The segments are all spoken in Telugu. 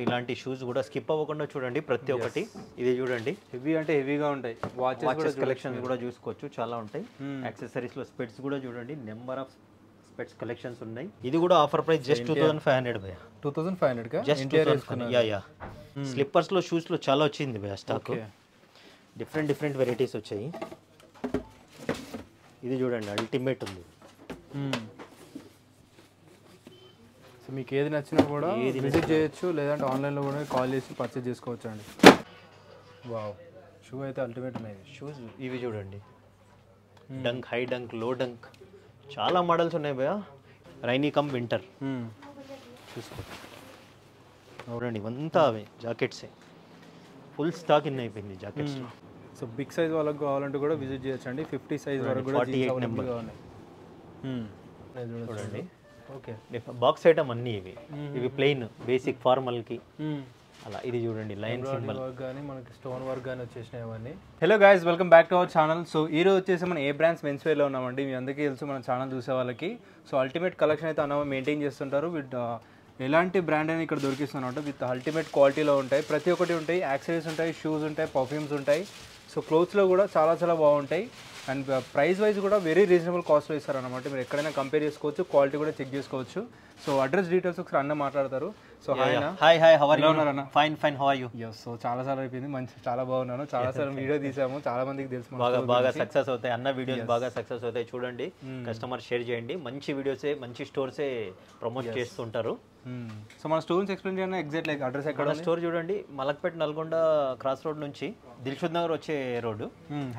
ఇలాంటి షూస్ కూడా స్కిప్ అవ్వకుండా చూడండి ప్రతి ఒక్కటి. ఇది చూడండి, హెవీ అంటే హెవీగా ఉంటాయి. వాచెస్ కలెక్షన్స్ కూడా చూసుకోవచ్చు, చాలా ఉంటాయి. యాక్సెసరీస్ లో స్పెట్స్ కూడా చూడండి, నెంబర్ ఆఫ్ స్పెట్స్ కలెక్షన్స్ ఉన్నాయి. ఇది కూడా ఆఫర్ ప్రైస్ జస్ట్ 2500 భయ్యా. 2500 కా జస్ట్ 2000. యా స్లిప్పర్స్ లో షూస్ లో చాలా వచ్చింది భయ్యా స్టాక్. డిఫరెంట్ వెరైటీస్ వచ్చాయి. ఇది చూడండి, అల్టిమేట్ ఉంది. సో మీకు ఏది నచ్చినా కూడా విజిట్ చేయొచ్చు, లేదంటే ఆన్లైన్లో కూడా కాల్ చేసి పర్చేజ్ చేసుకోవచ్చు అండి. వావ్, షూ అయితే అల్టిమేట్ ఉన్నాయి. షూస్ ఇవి చూడండి, డంక్, హై డంక్, లో డంక్, చాలా మోడల్స్ ఉన్నాయి భయ్యా. రైనీ కమ్ వింటర్ చూసుకోండి. చూడండి, ఇవంతా అవే జాకెట్సే, ఫుల్ స్టాక్ ఇన్ అయిపోయింది జాకెట్స్. సో బిగ్ సైజ్ వాళ్ళకి కావాలంటే కూడా విజిట్ చేయొచ్చు అండి. 50 సైజ్ వరకు కూడా 48 నెంబర్ చూడండి. ఓకే, బాక్స్ ఐటమ్ అన్నీ ఇవి ప్లెయిన్ బేసిక్ ఫార్మల్కి అలా. ఇది చూడండి, లైన్ సింబల్ వర్క్ కానీ మనకి స్టోన్ వర్క్ కానీ వచ్చేసినాయి అవన్నీ. Hello guys, welcome back to our channel. So ఈ రోజు వచ్చేసి మనం ఏ బ్రాండ్స్ మెన్స్ వేర్లో ఉన్నామండి. మీ అందరికీ తెలుసు మన ఛానల్ చూసే వాళ్ళకి. సో అల్టిమేట్ కలెక్షన్ అయితే అన్న మెయింటైన్ చేస్తుంటారు. విత్ ఎలాంటి బ్రాండ్ అయినా ఇక్కడ దొరికిస్తున్నట్టు విత్ అల్టిమేట్ క్వాలిటీలో ఉంటాయి. ప్రతి ఒక్కటి ఉంటాయి, యాక్సెసరీస్ ఉంటాయి, షూస్ ఉంటాయి, పర్ఫ్యూమ్స్ ఉంటాయి. సో క్లోత్స్లో కూడా చాలా బాగుంటాయి. అండ్ ప్రైస్ వైజ్ కూడా వెరీ రీజనబుల్ కాస్ట్లో ఇస్తారన్నమాట. మీరు ఎక్కడైనా కంపేర్ చేసుకోవచ్చు, క్వాలిటీ కూడా చెక్ చేసుకోవచ్చు. సో అడ్రస్ డీటెయిల్స్ ఒకసారి అన్న మాట్లాడతారు. So hi how are you అన్న? Fine how are you? yes, so చాలా సార్లు అయిపోయింది, చాలా బాగున్నాను. చాలా సార్లు వీడియో తీసాము, చాలా మందికి తెలుసు. బాగా సక్సెస్ అవుతాయి అన్న వీడియోస్, బాగా సక్సెస్ అవుతాయి. చూడండి, కస్టమర్ షేర్ చేయండి. మంచి వీడియోసే, మంచి స్టోర్సే ప్రమోట్ చేస్తుంటారు. సో మన స్టోర్స్ ఎక్స్ప్లెయిన్ చేయండి. ఎగ్జాక్ట్ లైక్ అడ్రస్ ఎక్కడ? స్టోర్ చూడండి, మలక్పేట నల్గొండ క్రాస్ రోడ్ నుంచి దిల్షుద్ నగర్ వచ్చే రోడ్డు,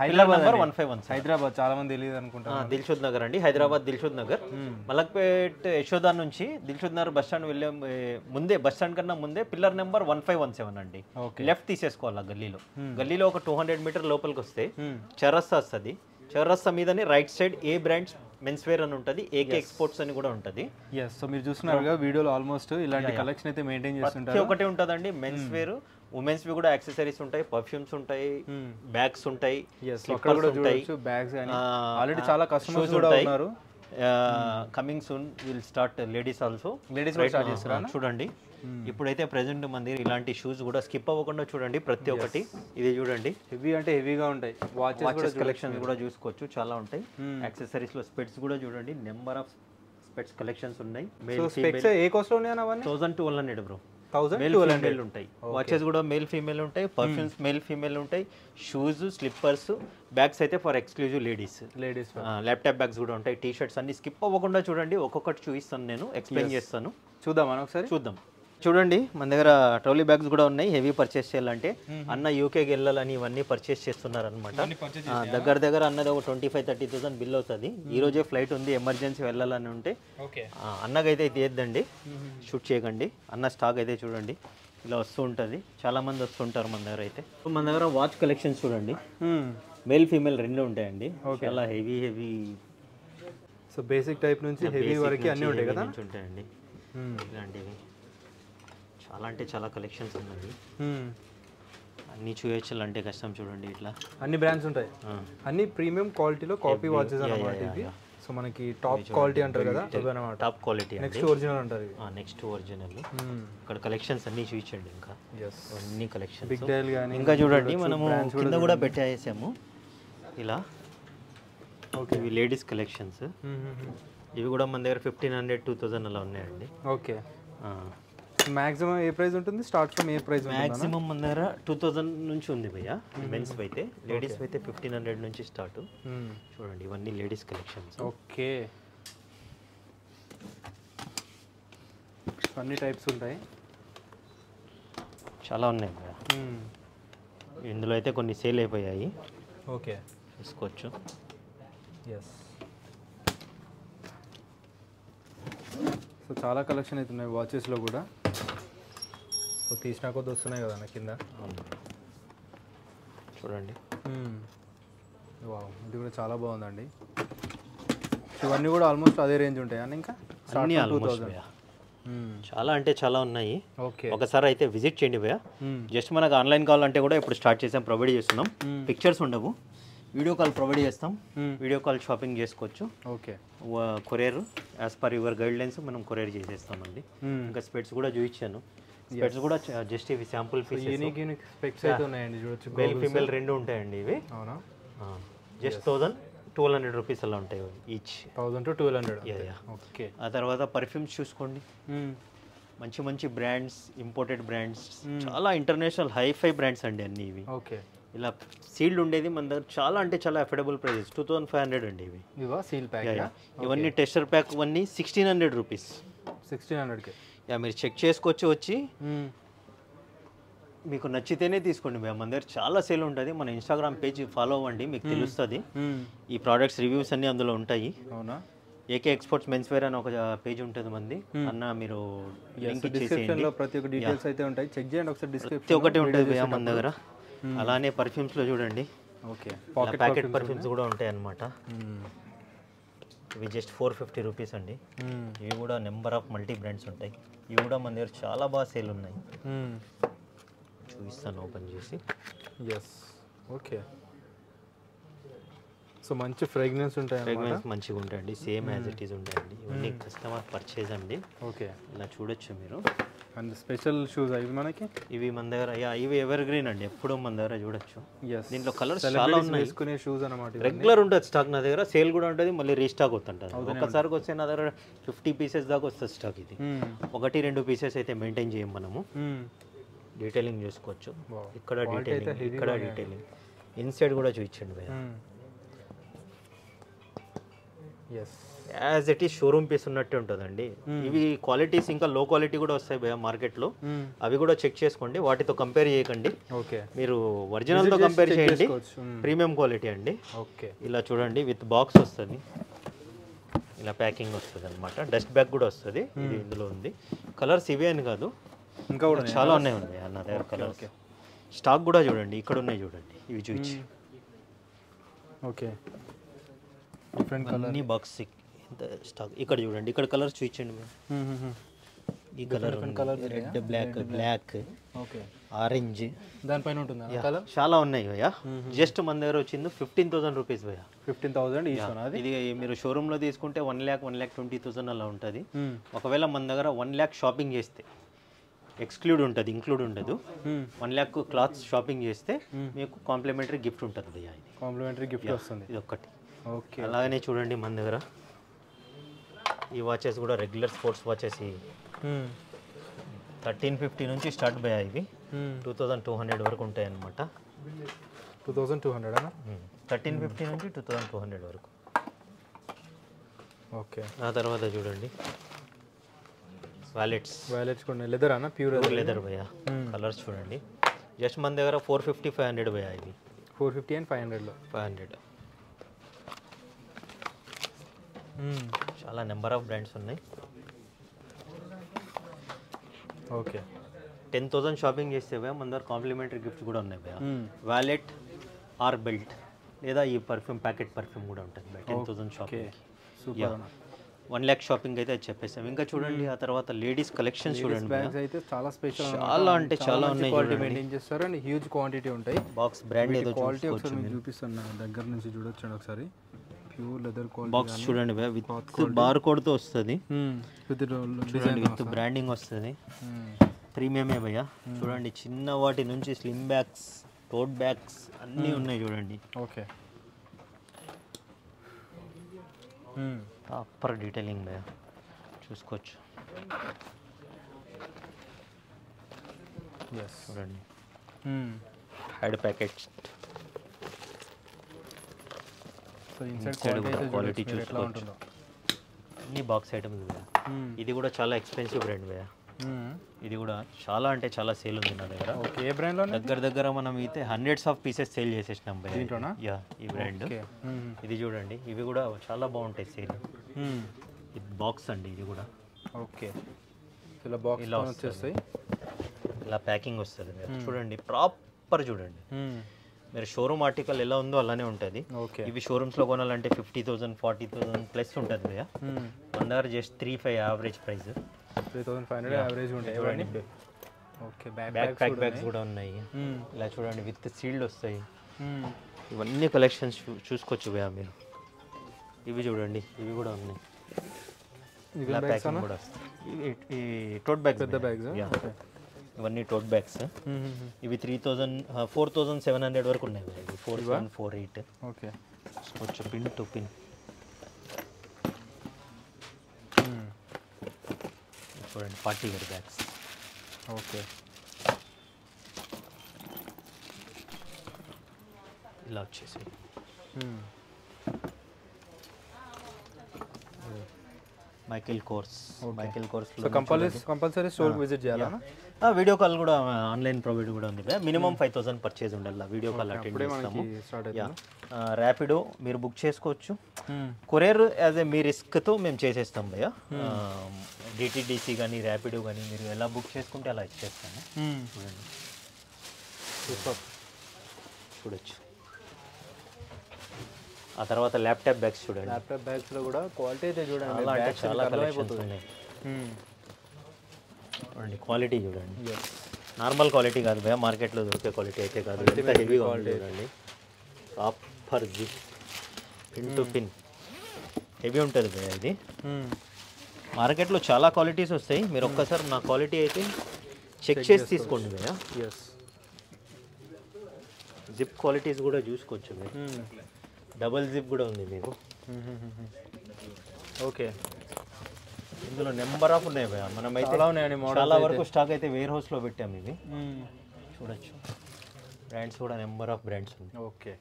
హైదరాబాద్ నెంబర్ 151. హైదరాబాద్ చాలా మంది తెలియదు అనుకుంటా. దిల్షుద్ నగర్ అండి, హైదరాబాద్ దిల్షుద్ నగర్. మలక్పేట్ యశోదా నుంచి దిల్షుద్ నగర్ బస్ స్టాండ్ వెళ్ళే ముందే, బస్ స్టాండ్ కన్నా ముందే పిల్లర్ నెంబర్ 1517 అండి. లెఫ్ట్ తీసేసుకోవాలి గల్లీలో ఒక 200 మీటర్ లోపలికి వస్తే చౌరస్తా వస్తుంది. చౌరస్తా మీదనే రైట్ సైడ్ ఏ బ్రాండ్స్ మెన్స్ వేర్ అని ఉంటుంది, ఏకే ఎక్స్పోర్ట్స్ అని కూడా ఉంటుంది. సో మీరు చూస్తున్నారు వీడియోలో ఆల్మోస్ట్ ఇలాంటి కలెక్షన్ అయితే మెయింటైన్ చేస్తుంటారు. ఒకటే ఉంటుందండి మెన్స్ వేర్, ఉమెన్స్ వి కూడా యాక్సెసరీస్ ఉంటాయి, పర్ఫ్యూమ్స్ ఉంటాయి, బ్యాగ్స్ ఉంటాయి, స్లిప్పర్స్ ఉంటాయి, బ్యాగ్స్ గాని ఆల్రెడీ చాలా కస్టమర్స్ కూడా ఉన్నారు. Coming soon will start ladies also. Ladies కూడా స్టార్ట్ చేస్తారా? చూడండి, ఇప్పుడైతే ప్రెసెంట్ మంది ఇలాంటి షూస్ కూడా స్కిప్ అవ్వకుండా చూడండి ప్రతి ఒక్కటి. ఇది చూడండి, హెవీ అంటే హెవీగా ఉంటాయి. వాచెస్ కలెక్షన్స్ కూడా చూసుకోవచ్చు, చాలా ఉంటాయి. యాక్సెసరీస్ లో స్పెట్స్ కూడా చూడండి, నెంబర్ ఆఫ్ స్పెట్స్ కలెక్షన్స్ ఉన్నాయి. ఏ కాస్ట్ లో ఉన్నాయి అవన్నీ? 1200 బ్రో. 1200 ఉంటాయి. వాచెస్ కూడా మేల్ ఫీమేల్ ఉంటాయి, పర్ఫ్యూమ్స్ మేల్ ఫీమేల్ ఉంటాయి, షూస్, స్లిప్పర్స్, బ్యాగ్స్ అయితే for exclusive ladies. Laptop bags కూడా ఉంటాయి, టీ షర్ట్స్ అన్ని. స్కిప్ అవ్వకుండా చూడండి, ఒక్కొక్కటి చూపిస్తాను, నేను ఎక్స్ప్లెయిన్ చేస్తాను. చూద్దాం ఒకసారి. చూద్దాం. చూడండి, మన దగ్గర ట్రోలీ బ్యాగ్స్ కూడా ఉన్నాయి. హెవీ పర్చేస్ చేయాలంటే అన్న యూకేకి వెళ్ళాలని ఇవన్నీ పర్చేస్ చేస్తున్నారు అనమాట. దగ్గర అన్నది ఒక 25-30,000 బిల్ అవుతుంది. ఈ రోజే ఫ్లైట్ ఉంది, ఎమర్జెన్సీ వెళ్ళాలని ఉంటే అన్నకైతే తీయద్దండి, షూట్ చేయకండి. అన్న స్టాక్ అయితే చూడండి ఇలా వస్తూ ఉంటుంది, చాలా మంది వస్తుంటారు మన దగ్గర. అయితే మన దగ్గర వాచ్ కలెక్షన్స్ చూడండి, మేల్ ఫీమేల్ రెండు ఉంటాయండి. చాలా హెవీ. సో బేసిక్ టైప్ నుంచి హెవీ వరకు అన్నీ ఉంటాయి కదా, ఉంటాయండి. ఇలాంటివి చాలా కలెక్షన్స్ ఉన్నాయి. అన్ని చూపించాలంటే కష్టం. చూడండి, ఇట్లా అన్ని బ్రాండ్స్ ఉంటాయి, అన్ని ప్రీమియం క్వాలిటీలో కాపీ వాచెస్ అన్నమాట ఇవి. సో మనకి టాప్ క్వాలిటీ అంటారు కదా, టాప్ క్వాలిటీ. నెక్స్ట్ ఒరిజినల్ అంటారు. Next original. ఇక్కడ కలెక్షన్స్ అన్ని చూపించండి. ఇంకా అన్ని కలెక్షన్స్ బిగ్ డైల్ గానీ ఇంకా చూడండి, మనము కింద కూడా పెట్టేసాము ఇలా. ఇవి లేడీస్ కలెక్షన్స్. ఇవి కూడా మన దగ్గర 1500-2000 అలా ఉన్నాయండి. ఓకే, మాక్సిమం ఏ ప్రైస్ ఉంటుంది? Start from A price? Maximum మన దగ్గర 2000 నుంచి ఉంది భయ్యా. మెన్స్ అయితే, లేడీస్ అయితే 1500 నుంచి స్టార్ట్. చూడండి, ఇవన్నీ లేడీస్ కలెక్షన్స్. ఓకే, అన్ని టైప్స్ ఉంటాయి, చాలా ఉన్నాయి భయ్యా. ఇందులో అయితే కొన్ని సేల్ అయిపోయాయి. ఓకే, చూసుకోవచ్చు. ఎస్, సో చాలా కలెక్షన్ అయితే ఉన్నాయి వాచెస్లో కూడా. సో తీసినా కొద్ది వస్తున్నాయి కదా కింద. చూడండి, వావ్, ఇది కూడా చాలా బాగుందండి. ఇవన్నీ కూడా ఆల్మోస్ట్ అదే రేంజ్ ఉంటాయి అని ఇంకా చాలా ఉన్నాయి. ఓకే, ఒకసారి అయితే విజిట్ చేయండి భయ్యా. జస్ట్ మనకు ఆన్లైన్ కావాలంటే కూడా ఇప్పుడు స్టార్ట్ చేసాం, ప్రొవైడ్ చేస్తున్నాం. పిక్చర్స్ ఉండవు, వీడియో కాల్ ప్రొవైడ్ చేస్తాం. వీడియో కాల్ షాపింగ్ చేసుకోవచ్చు. Okay, courier as per your guide lines మనం కొరియర్ చేసేస్తామండి. ఇంకా స్పెట్స్ కూడా చూపించాను. స్పెట్స్ కూడా జస్ట్ ఇవి శాంపుల్ పీసెస్. యూనిక్ స్పెక్స్ అయితే ఉన్నాయండి, చూడొచ్చు. మేల్ ఫీమేల్ రెండు ఉంటాయండి ఇవి. అవునా? జస్ట్ 1200 రూపీస్ అలా ఉంటాయి ఈచ్. 1000 to 1200. ఓకే. ఆ తర్వాత పర్ఫ్యూమ్స్ చూసుకోండి, మంచి మంచి బ్రాండ్స్, ఇంపోర్టెడ్ బ్రాండ్స్, చాలా ఇంటర్నేషనల్ హైఫై బ్రాండ్స్ అండి అన్ని ఇవి. ఓకే. ఇలా సీల్డ్ ఉండేది మన దగ్గర చాలా అంటే చాలా అఫోర్డబుల్ ప్రైజెస్. 2500 అండి ఇవి. ఇవా సీల్ ప్యాక్? ఇవన్నీ టెస్టర్ ప్యాక్ ఇవన్నీ 1600 రూపీస్. 1600కి. మీరు చెక్ చేసుకోవచ్చు వచ్చి, మీకు నచ్చితేనే తీసుకోండి. మన దగ్గర చాలా సేల్ ఉంటుంది. మన ఇన్స్టాగ్రామ్ పేజ్ ఫాలో అవ్వండి, మీకు తెలుస్తుంది. ఈ ప్రోడక్ట్స్ రివ్యూస్ అన్నీ అందులో ఉంటాయి. అవునా? ఏకే ఎక్స్పోర్ట్స్ మెన్స్ వేర్ అని ఒక పేజ్ ఉంటుంది మంది అన్న, మీరు లింక్ డిస్క్రిప్షన్లో ప్రతి ఒక్క డీటెయిల్స్ అయితే ఉంటాయి, చెక్ చేయండి ఒకసారి. డిస్క్రిప్షన్ ప్రతి ఒక్కటి ఉంటుంది మన దగ్గర. అలానే పర్ఫ్యూమ్స్లో చూడండి, ఓకే, ప్యాకెట్ పర్ఫ్యూమ్స్ కూడా ఉంటాయి అన్నమాట. ఇవి జస్ట్ 450 రూపీస్ అండి. ఇవి కూడా నెంబర్ ఆఫ్ మల్టీ బ్రాండ్స్ ఉంటాయి. ఇవి కూడా మన దగ్గర చాలా బాగా సేల్ ఉన్నాయి. చూపిస్తాను ఓపెన్ చేసి. Yes, okay. సో మంచి ఫ్రేగ్రెన్స్ ఉంటాయి, ఫ్రేగ్రెన్స్ మంచిగా ఉంటాయండి, సేమ్ యాజ్ ఇట్ ఈస్ ఉంటాయండి. ఇవన్నీ కస్టమర్ పర్చేజ్ అండి. ఓకే, ఇలా చూడొచ్చు మీరు. అండ్ స్పెషల్ షూస్ అవి మనకి. ఇవి మన దగ్గర ఇవి ఎవర్ గ్రీన్ అండి, ఎప్పుడూ మన దగ్గర చూడొచ్చు. దీంట్లో కలర్స్ చాలా ఉన్నాయి. వేసుకునే షూస్ అన్నమాట. రెగ్యులర్ ఉంటుంది స్టాక్ నా దగ్గర, సేల్ కూడా ఉంటుంది, మళ్ళీ రీస్టాక్ అవుతుంటుంది. ఒక్కసారికి వస్తే నా దగ్గర 50 పీసెస్ దాకా వస్తుంది స్టాక్. ఇది 1-2 పీసెస్ అయితే మెయింటైన్ చేయం మనము. డీటెయిలింగ్ చూసుకోవచ్చు, ఇక్కడ డీటెయిలింగ్, ఇక్కడ డీటెయిలింగ్, ఇన్సైడ్ కూడా చూపించండి భయ్య. As it is showroom piece ఉన్నట్టే ఉంటుందండి. ఇవి క్వాలిటీస్ ఇంకా లో క్వాలిటీ కూడా వస్తాయి భయ్య మార్కెట్లో, అవి కూడా చెక్ చేసుకోండి. వాటితో కంపేర్ చేయకండి. ఓకే, మీరు ఒరిజినల్తో కంపేర్ చేయండి, ప్రీమియం క్వాలిటీ అండి. ఓకే, ఇలా చూడండి, విత్ బాక్స్ వస్తుంది, ఇలా ప్యాకింగ్ వస్తుంది అనమాట. డస్ట్ బ్యాగ్ కూడా వస్తుంది. ఇది ఇందులో ఉంది. కలర్స్ ఇవే అని కాదు, ఇంకా కూడా చాలా ఉన్నాయి నా దగ్గర కలర్స్. స్టాక్ కూడా చూడండి, ఇక్కడ ఉన్నాయి చూడండి, ఇవి చూపించి. ఓకే, డిఫరెంట్ కలర్ అన్ని బాక్స్ స్టాక్. ఇక్కడ చూడండి, ఇక్కడ కలర్స్ చూపించండి. ఈ colour, red, black, okay, orange, దానిపైన ఉంటుంది కలర్. చాలా ఉన్నాయి భయ్యా. జస్ట్ మన దగ్గర వచ్చింది 15,000 రూపీస్ భయ్యా. 15,000. ఇది మీరు షోరూంలో తీసుకుంటే 1,20,000 అలా ఉంటుంది. ఒకవేళ మన దగ్గర 1 lakh షాపింగ్ చేస్తే ఎక్స్క్లూడ్ ఉంటుంది, ఇంక్లూడ్ ఉండదు. 1 lakh క్లాత్స్ షాపింగ్ చేస్తే మీకు కాంప్లిమెంటరీ గిఫ్ట్ ఉంటుంది భయ్యా. ఇది కాంప్లిమెంటరీ గిఫ్ట్ వస్తుంది, ఇది ఒక్కటి. ఓకే, అలాగనే చూడండి మన దగ్గర ఈ వాచెస్ కూడా రెగ్యులర్ స్పోర్ట్స్ వాచెస్ 1350 నుంచి స్టార్ట్ భయ్యా. ఇవి 2200 వరకు ఉంటాయి అన్నమాట. 2200 1350 నుంచి 2200 వరకు. ఓకే, ఆ తర్వాత చూడండి వ్యాలెట్స్ కూడా లెదర్ అన్న, ప్యూర్ లెదర్ భయ్యా. కలర్స్ చూడండి, జస్ట్ మన దగ్గర 450, 500 భయ్యా. ఇవి 450 and 500లో 500. చాలా నెంబర్ ఆఫ్ బ్రాండ్స్ ఉన్నాయి. ఓకే, 10,000 షాపింగ్ చేస్తే భయ్యా మన దగ్గర కాంప్లిమెంటరీ గిఫ్ట్స్ కూడా ఉన్నాయి భయ్యా. వ్యాలెట్ ఆర్ బెల్ట్, లేదా ఈ పర్ఫ్యూమ్, ప్యాకెట్ పర్ఫ్యూమ్ కూడా ఉంటుంది 10,000 షాపింగ్. 1 lakh షాపింగ్ అయితే చెప్పేసాం. ఇంకా చూడండి, ఆ తర్వాత లేడీస్ కలెక్షన్స్ చూడండి. బ్యాగ్స్ అయితే చాలా స్పెషల్, చాలా అంటే చాలా ఉన్నాయి. క్వాలిటీ మెయింటైన్ చేస్తారు అండ్ హ్యూజ్ క్వాంటిటీ ఉంటాయి. బాక్స్ బ్రాండ్ ఏదో క్వాలిటీ ఒకసారి మీకు చూపిస్తాను దగ్గర నుంచి చూడొచ్చు ఒకసారి. ప్యూర్ లెదర్ క్వాలిటీ బాక్స్ చూడండి భయ్యా, విత్ బార్ కోడ్ తో వస్తుంది, చూడండి, విత్ బ్రాండింగ్ వస్తుంది. ప్రీమియమే భయ్యా. చూడండి, చిన్న వాటి నుంచి స్లిమ్ బ్యాగ్స్, టోట్ బ్యాగ్స్ అన్నీ ఉన్నాయి చూడండి. ఓకే, ప్రాపర్ డీటెయిలింగ్ భయ్యా, చూసుకోవచ్చు. చూడండి, హెడ్ ప్యాకెట్స్, క్వాలిటీ చూసుకోవచ్చు. అన్ని బాక్స్ ఐటమ్స్ భయ్యా. ఇది కూడా చాలా ఎక్స్పెన్సివ్ బ్రాండ్ భయ్యా. ఇది కూడా చాలా అంటే చాలా సేల్ ఉంది నా దగ్గర. ఏ బ్రాండ్లో? దగ్గర మనం అయితే హండ్రెడ్స్ ఆఫ్ పీసెస్ సేల్ చేసేసినాం భయ్యా. యా, ఈ బ్రాండ్. ఇది చూడండి, ఇవి కూడా చాలా బాగుంటాయి సేల్. ఇది బాక్స్ అండి, ఇది కూడా. ఓకే, ఇలా బాక్స్ ఇలా వచ్చేస్తాయి, ఇలా ప్యాకింగ్ వస్తుంది. చూడండి, ప్రాపర్ చూడండి. మీరు షోరూమ్ ఆర్టికల్ ఎలా ఉందో అలానే ఉంటుంది. ఇవి షోరూమ్స్లో కొనాలంటే 50,000, 40,000 ప్లస్ ఉంటుంది భయ్యా. మన దగ్గర జస్ట్ 3,500 యావరేజ్ ప్రైస్. 3,500 యావరేజ్ ఉంటాయి. ఓకే, బ్యాగ్స్ కూడా ఉన్నాయి. ఇలా చూడండి, విత్ సీల్డ్ వస్తాయి. ఇవన్నీ కలెక్షన్స్ చూసుకోవచ్చు భయ్యా మీరు. ఇవి చూడండి, ఇవి కూడా ఉన్నాయి. ఇలా ప్యాకింగ్ కూడా వస్తాయి. ఈ టోట్ బ్యాగ్స్, పెద్ద బ్యాగ్స్. ఇవన్నీ టోట్ బ్యాగ్స్. ఇవి 4700 వరకు ఉన్నాయి భయ్యా. ఇవి 4748. ఓకే. కొంచెం పిన్ టు పిన్. చూడండి పార్టీ వేర్ బ్యాగ్స్. ఓకే. ఇలా వచ్చేసి Michael course. So compulsory store visit చేయాలా? వీడియో కాల్ కూడా ఆన్లైన్ ప్రొవైడ్ కూడా ఉంది. మినిమం 5000 పర్చేజ్ ఉండాలి. వీడియో కాల్ అటెండ్ చేస్తాము. ర్యాపిడో మీరు బుక్ చేసుకోవచ్చు. కొరియర్ యాజ్ ఏ మీ రిస్క్తో మేము చేసేస్తాం భయ్యా. డిటిడిసి కానీ ర్యాపిడో కానీ మీరు ఎలా బుక్ చేసుకుంటే అలా ఇచ్చేస్తాము. చూడండి చూడొచ్చు. ఆ తర్వాత ల్యాప్టాప్ బ్యాగ్స్ చూడండి. ల్యాప్టాప్ బ్యాగ్స్లో కూడా క్వాలిటీ అయితే చూడండి, చాలా అంటే చాలా కలెక్షన్స్ ఉన్నాయి. చూడండి క్వాలిటీ చూడండి. నార్మల్ క్వాలిటీ కాదు భయ్యా, మార్కెట్లో దొరికే క్వాలిటీ అయితే కాదు. ఎంత హెవీ క్వాలిటీ చూడండి. Proper zip, pin to pin heavy ఉంటుంది భయ్యా. ఇది మార్కెట్లో చాలా క్వాలిటీస్ వస్తాయి. మీరు ఒక్కసారి నా క్వాలిటీ అయితే చెక్ చేసి తీసుకోండి భయ్యా. జిప్ క్వాలిటీస్ కూడా చూసుకోవచ్చు మీరు. డబుల్ జిప్ కూడా ఉంది మీకు. ఓకే. ఇందులో నెంబర్ ఆఫ్ ఉన్నాయి భయ్యా. మనమైతే చాలా వరకు స్టాక్ అయితే వేర్ హౌస్లో పెట్టాము. ఇవి చూడొచ్చు. బ్రాండ్స్ కూడా నెంబర్ ఆఫ్ బ్రాండ్స్ ఉంది. ఓకే.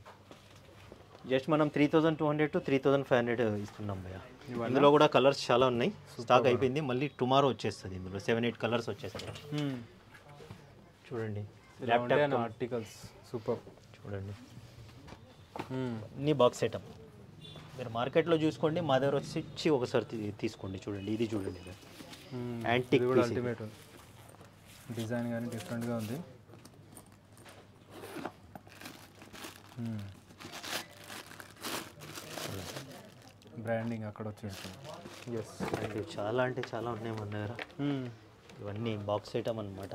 జస్ట్ మనం 3200 to 3500 ఇస్తున్నాం భయ్యా. ఇందులో కూడా కలర్స్ చాలా ఉన్నాయి. స్టాక్ అయిపోయింది. మళ్ళీ టుమారో వచ్చేస్తుంది. ఇందులో 7-8 కలర్స్ వచ్చేస్తాయి. చూడండి ల్యాప్టాప్ ఆర్టికల్స్ సూపర్. చూడండి అన్ని బాక్స్ ఐటమ్. మీరు మార్కెట్లో చూసుకోండి, మా దగ్గర వచ్చి ఒకసారి తీసుకోండి. చూడండి ఇది చూడండి. యాంటిక్ అల్టిమేట్ డిజైన్ కానీ డిఫరెంట్గా ఉంది. బ్రాండింగ్ అక్కడ వచ్చేస్తుంది. చాలా అంటే చాలా ఉన్నాయి మన దగ్గర. ఇవన్నీ బాక్స్ ఐటమ్ అనమాట.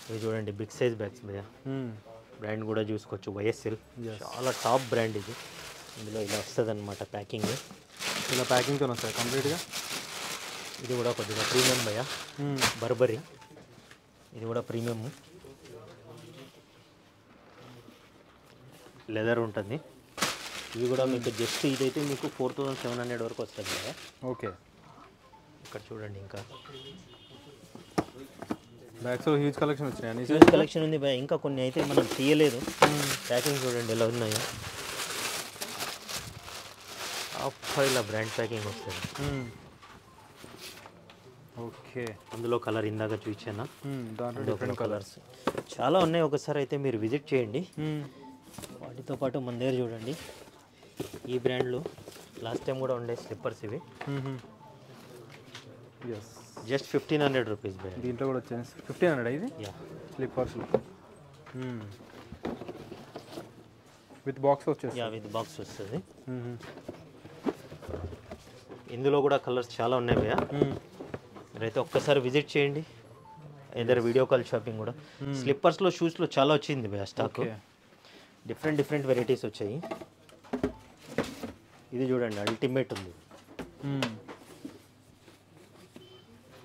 ఇవి చూడండి బిగ్ సైజ్ బ్యాగ్స్ భయ్యా. బ్రాండ్ కూడా చూసుకోవచ్చు. వైఎస్ఎల్ చాలా టాప్ బ్రాండ్ ఇది. ఇందులో ఇలా వస్తుంది అనమాట ప్యాకింగ్. ఇలా ప్యాకింగ్తో వస్తాయి కంప్లీట్గా. ఇది కూడా కొద్దిగా ప్రీమియం భయ్యా. బర్బరీ ఇది కూడా ప్రీమియం. లెదర్ ఉంటుంది. ఇవి కూడా మీకు జస్ట్ ఇదైతే మీకు 4700 వరకు వస్తుంది కదా. ఓకే. ఇక్కడ చూడండి ఇంకా బ్యాగ్స్ హ్యూజ్ కలెక్షన్ వచ్చినాయి. హ్యూజ్ కలెక్షన్ ఉంది భయ్యా. ఇంకా కొన్ని అయితే మనం తీయలేదు. ప్యాకింగ్ చూడండి ఎలా ఉన్నాయో. ఇలా బ్రాండ్ ప్యాకింగ్ వస్తుంది. ఓకే. అందులో కలర్ ఇందాక చూపించాను. దాంట్లో డిఫరెంట్ కలర్స్ చాలా ఉన్నాయి. ఒకసారి అయితే మీరు విజిట్ చేయండి. వాటితో పాటు మన దగ్గర చూడండి ఈ బ్రాండ్లు లాస్ట్ టైం కూడా ఉండే స్లిప్పర్స్. ఇవి జస్ట్ 1500 రూపీస్ భయ్యా. దీంట్లో కూడా వచ్చాయి 1500. ఇది స్లిప్పర్స్లో విత్ బాక్స్ వచ్చేసి. విత్ బాక్స్ వస్తుంది. ఇందులో కూడా కలర్స్ చాలా ఉన్నాయి భయ్యా. మీరైతే ఒక్కసారి విజిట్ చేయండి. ఏదైనా వీడియో కాల్ షాపింగ్ కూడా. స్లిప్పర్స్లో షూస్లో చాలా వచ్చింది భయ్యా స్టాక్. డిఫరెంట్ వెరైటీస్ వచ్చాయి. ఇది చూడండి అల్టిమేట్ ఉంది.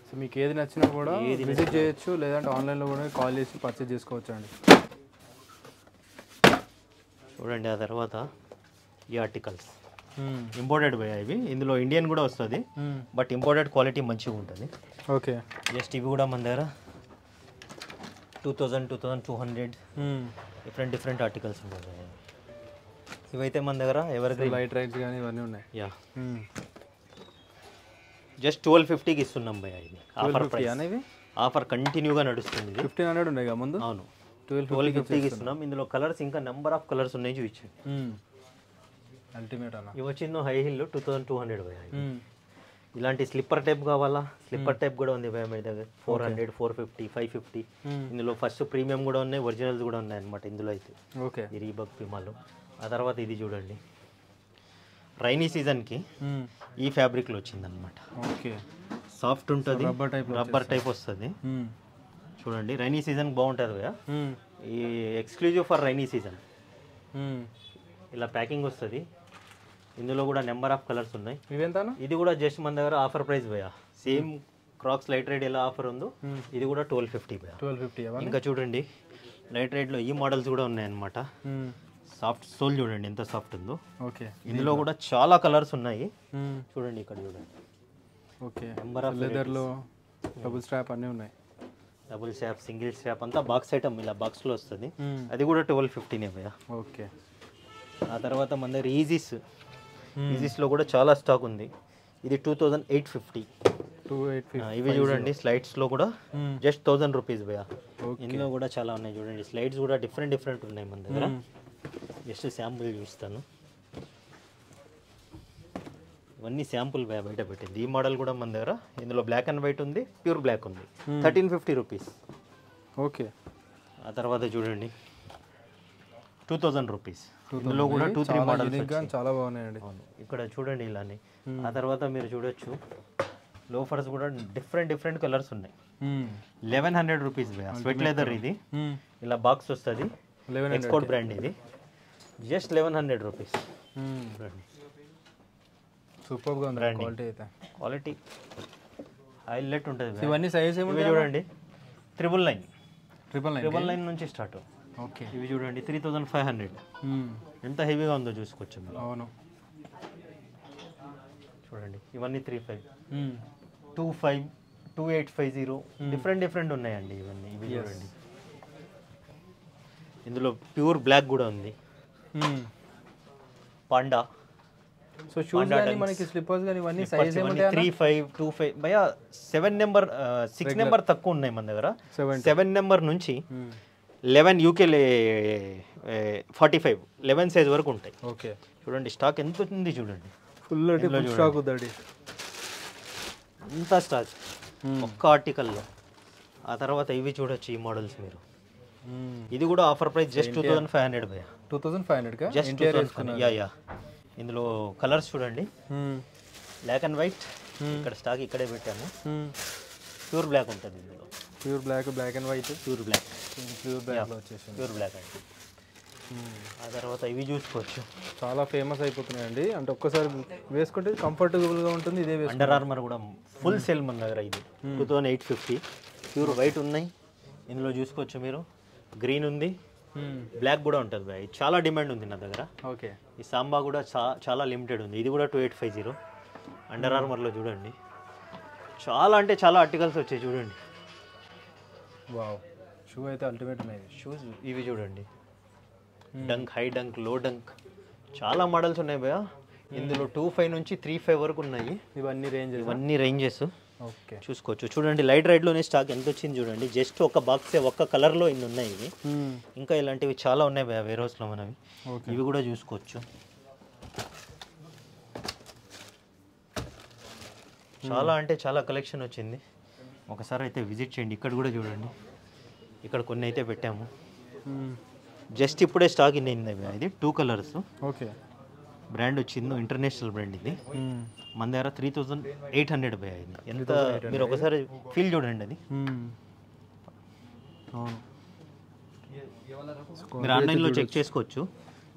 సో మీకు ఏది నచ్చినా కూడా విజిట్ చేయొచ్చు, లేదంటే ఆన్లైన్లో కూడా కాల్ చేసి పర్చేజ్ చేసుకోవచ్చు అండి. చూడండి ఆ తర్వాత ఈ ఆర్టికల్స్ ఇంపోర్టెడ్ భయ్యా. ఇవి ఇందులో ఇండియన్ కూడా వస్తుంది, బట్ ఇంపోర్టెడ్ క్వాలిటీ మంచిగా ఉంటుంది. ఓకే. జస్ట్ ఇవి కూడా మన దగ్గర 2000, 2200 డిఫరెంట్ ఆర్టికల్స్ ఉన్నాయి. ఇవైతే మన దగ్గర ఎవరికి లైట్ రైట్స్ కానీ ఇవన్నీ ఉన్నాయి. జస్ట్ 1250కి ఇస్తున్నాం భయ్యా. ఇది ఆఫర్ ప్రైస్ అనేవి. ఆఫర్ కంటిన్యూగా నడుస్తుంది. 1500 ఉన్నాయి ముందు. అవును 1250కి ఇస్తున్నాం. ఇందులో కలర్స్ ఇంకా నెంబర్ ఆఫ్ కలర్స్ ఉన్నాయి చూపించండి. అల్టిమేట్ అన్న. ఇవి వచ్చిందో హై హిల్ 2200 భయ్యా. ఇలాంటి స్లిప్పర్ టైప్ కావాలా? స్లిప్పర్ టైప్ కూడా ఉంది భయ్యా మీ దగ్గర. 400, 450, 550. ఇందులో ఫస్ట్ ప్రీమియం కూడా ఉన్నాయి, ఒరిజినల్స్ కూడా ఉన్నాయి అనమాట ఇందులో అయితే. ఓకే. ఈ రీబాక్ పిమాలో. ఆ తర్వాత ఇది చూడండి రైనీ సీజన్కి ఈ ఫ్యాబ్రిక్లో వచ్చిందనమాట. ఓకే. సాఫ్ట్ ఉంటుంది, రబ్బర్ టైప్ వస్తుంది. చూడండి రైనీ సీజన్ బాగుంటుంది భయ్యా. ఈ ఎక్స్క్లూజివ్ ఫర్ రైనీ సీజన్. ఇలా ప్యాకింగ్ వస్తుంది. ఇందులో కూడా నెంబర్ ఆఫ్ కలర్స్ ఉన్నాయి. ఇవెంత? ఇది కూడా జస్ట్ మన దగ్గర ఆఫర్ ప్రైస్ భయ్యా. సేమ్ క్రాక్స్ లైట్ రైడ్ ఎలా ఆఫర్ ఉందో ఇది కూడా 1250 భయ్యా. 1250. ఇంకా చూడండి లైట్ రైడ్లో ఈ మోడల్స్ కూడా ఉన్నాయన్నమాట. సాఫ్ట్ సోల్ చూడండి ఎంత సాఫ్ట్ ఉందో. ఓకే, ఇందులో కూడా చాలా కలర్స్ ఉన్నాయి. చూడండి ఇక్కడ చూడండి. ఓకే, నెంబర్ ఆఫ్ లెదర్లో డబుల్ స్ట్రాప్ అన్నీ ఉన్నాయి. డబుల్ స్ట్రాప్, సింగిల్ స్ట్రాప్ అంతా బాక్స్ ఐటమ్ ఇలా బాక్స్లో వస్తుంది. అది కూడా 1250 భయ్యా. ఓకే, ఆ తర్వాత మన దగ్గర ఈజీస్లో కూడా చాలా స్టాక్ ఉంది. ఇది 2850. ఇవి చూడండి స్లైడ్స్లో కూడా జస్ట్ 1000 రూపీస్ భయ్యా. ఇందులో కూడా చాలా ఉన్నాయి చూడండి. స్లైడ్స్ కూడా డిఫరెంట్ ఉన్నాయి మన దగ్గర. జస్ట్ శాంపుల్ చూపిస్తాను. ఇవన్నీ శాంపుల్ భయ్యా బయట పెట్టింది. ఈ మోడల్ కూడా మన దగ్గర. ఇందులో బ్లాక్ అండ్ వైట్ ఉంది, ప్యూర్ బ్లాక్ ఉంది. 1350 రూపీస్. ఓకే, ఆ తర్వాత చూడండి 2000 రూపీస్. ఇందులో కూడా 2-3 మోడల్స్ చాలా బాగున్నాయండి. ఇక్కడ చూడండి ఇలానే. ఆ తర్వాత మీరు చూడొచ్చు లోఫర్స్ కూడా డిఫరెంట్ కలర్స్ ఉన్నాయి. 1100 రూపీస్ భయ్యా. స్వెట్ లెదర్ ఇది. ఇలా బాక్స్ వస్తుంది. ఎక్స్పోర్ట్ బ్రాండ్ ఇది. Just 1100 rupees. చూడండి సూపర్గా ఉంది క్వాలిటీ అయితే. క్వాలిటీ హైలైట్ ఉంటుంది. ఇవన్నీ సైజ్ ఏమి చూడండి 999. 999 నుంచి స్టార్ట్. ఓకే, ఇవి చూడండి 3500. ఎంత హెవీగా ఉందో చూసుకోవచ్చు మీరు. అవును, చూడండి ఇవన్నీ 35, 25, 2850 డిఫరెంట్ ఉన్నాయండి ఇవన్నీ. ఇవి చూడండి ఇందులో ప్యూర్ బ్లాక్ కూడా ఉంది. పాండా. సో షూస్ గాని మనకి స్లిప్పర్స్ గాని ఇవన్నీ సైజ్ ఏమంటాయి? 35, 25 భయ్యా. 7 నెంబర్ 6 నెంబర్ తక్కువ ఉన్నాయి మన దగ్గర. 7 నెంబర్ నుంచి 11 యూకే 45 11 సైజ్ వరకు ఉంటాయి. ఓకే, చూడండి స్టాక్ ఎంత ఉంది చూడండి. ఫుల్ స్టాక్ ఉందండి. అంతా స్టాక్ ఒక్క ఆర్టికల్లో. ఆ తర్వాత ఇవి చూడొచ్చు ఈ మోడల్స్ మీరు. ఇది కూడా ఆఫర్ ప్రైస్ జస్ట్ 2500 భయ్యా. 2500 జస్ట్ 2000. యా ఇందులో కలర్స్ చూడండి. Black and white. ఇక్కడ స్టాక్ ఇక్కడే పెట్టాము. ప్యూర్ బ్లాక్ ఉంటుంది ఇందులో. Pure black and white. Pure black వచ్చేసి ప్యూర్ బ్లాక్ అండి. ఆ తర్వాత ఇవి చూసుకోవచ్చు. చాలా ఫేమస్ అయిపోతున్నాయండి. అంటే ఒక్కసారి వేసుకుంటే కంఫర్టబుల్గా ఉంటుంది. ఇదే అండర్ ఆర్మర్ కూడా ఫుల్ సేల్ మన దగ్గర. ఇది 2850. ప్యూర్ వైట్ ఉన్నాయి. ఇందులో చూసుకోవచ్చు మీరు. గ్రీన్ ఉంది, బ్లాక్ కూడా ఉంటుంది భయ్. చాలా డిమాండ్ ఉంది నా దగ్గర. ఓకే, ఈ సాంబా కూడా చాలా లిమిటెడ్ ఉంది. ఇది కూడా 2850. అండర్ ఆర్మర్లో చూడండి చాలా అంటే చాలా ఆర్టికల్స్ వచ్చాయి చూడండి. వావ్, షూ అయితే అల్టిమేట్ ఉన్నాయి. షూస్ ఇవి చూడండి. డంక్, హై డంక్, లో డంక్ చాలా మోడల్స్ ఉన్నాయి భయ్యా. ఇందులో 25 నుంచి 35 వరకు ఉన్నాయి. ఇవన్నీ రేంజెస్. ఓకే, చూసుకోవచ్చు. చూడండి లైట్ రైడ్లోనే స్టాక్ ఎంత వచ్చింది చూడండి. జస్ట్ ఒక బాక్సే ఒక్క కలర్లో ఇన్ని ఉన్నాయి ఇవి. ఇంకా ఇలాంటివి చాలా ఉన్నాయి భయ్యా వేర్ హౌస్లో మనవి. ఇవి కూడా చూసుకోవచ్చు. చాలా అంటే చాలా కలెక్షన్ వచ్చింది. ఒకసారి అయితే విజిట్ చేయండి. ఇక్కడ కూడా చూడండి. ఇక్కడ కొన్ని అయితే పెట్టాము. జస్ట్ ఇప్పుడే స్టాక్ ఇన్ అయింది భయ్యా. ఇది 2 కలర్స్. ఓకే, బ్రాండ్ వచ్చింది ఇంటర్నేషనల్ బ్రాండ్. ఇది మన దగ్గర 3800 భయ్యా. ఇది ఎంత మీరు ఒకసారి ఫీల్ చూడండి. అది మీరు ఆన్లైన్లో చెక్ చేసుకోవచ్చు.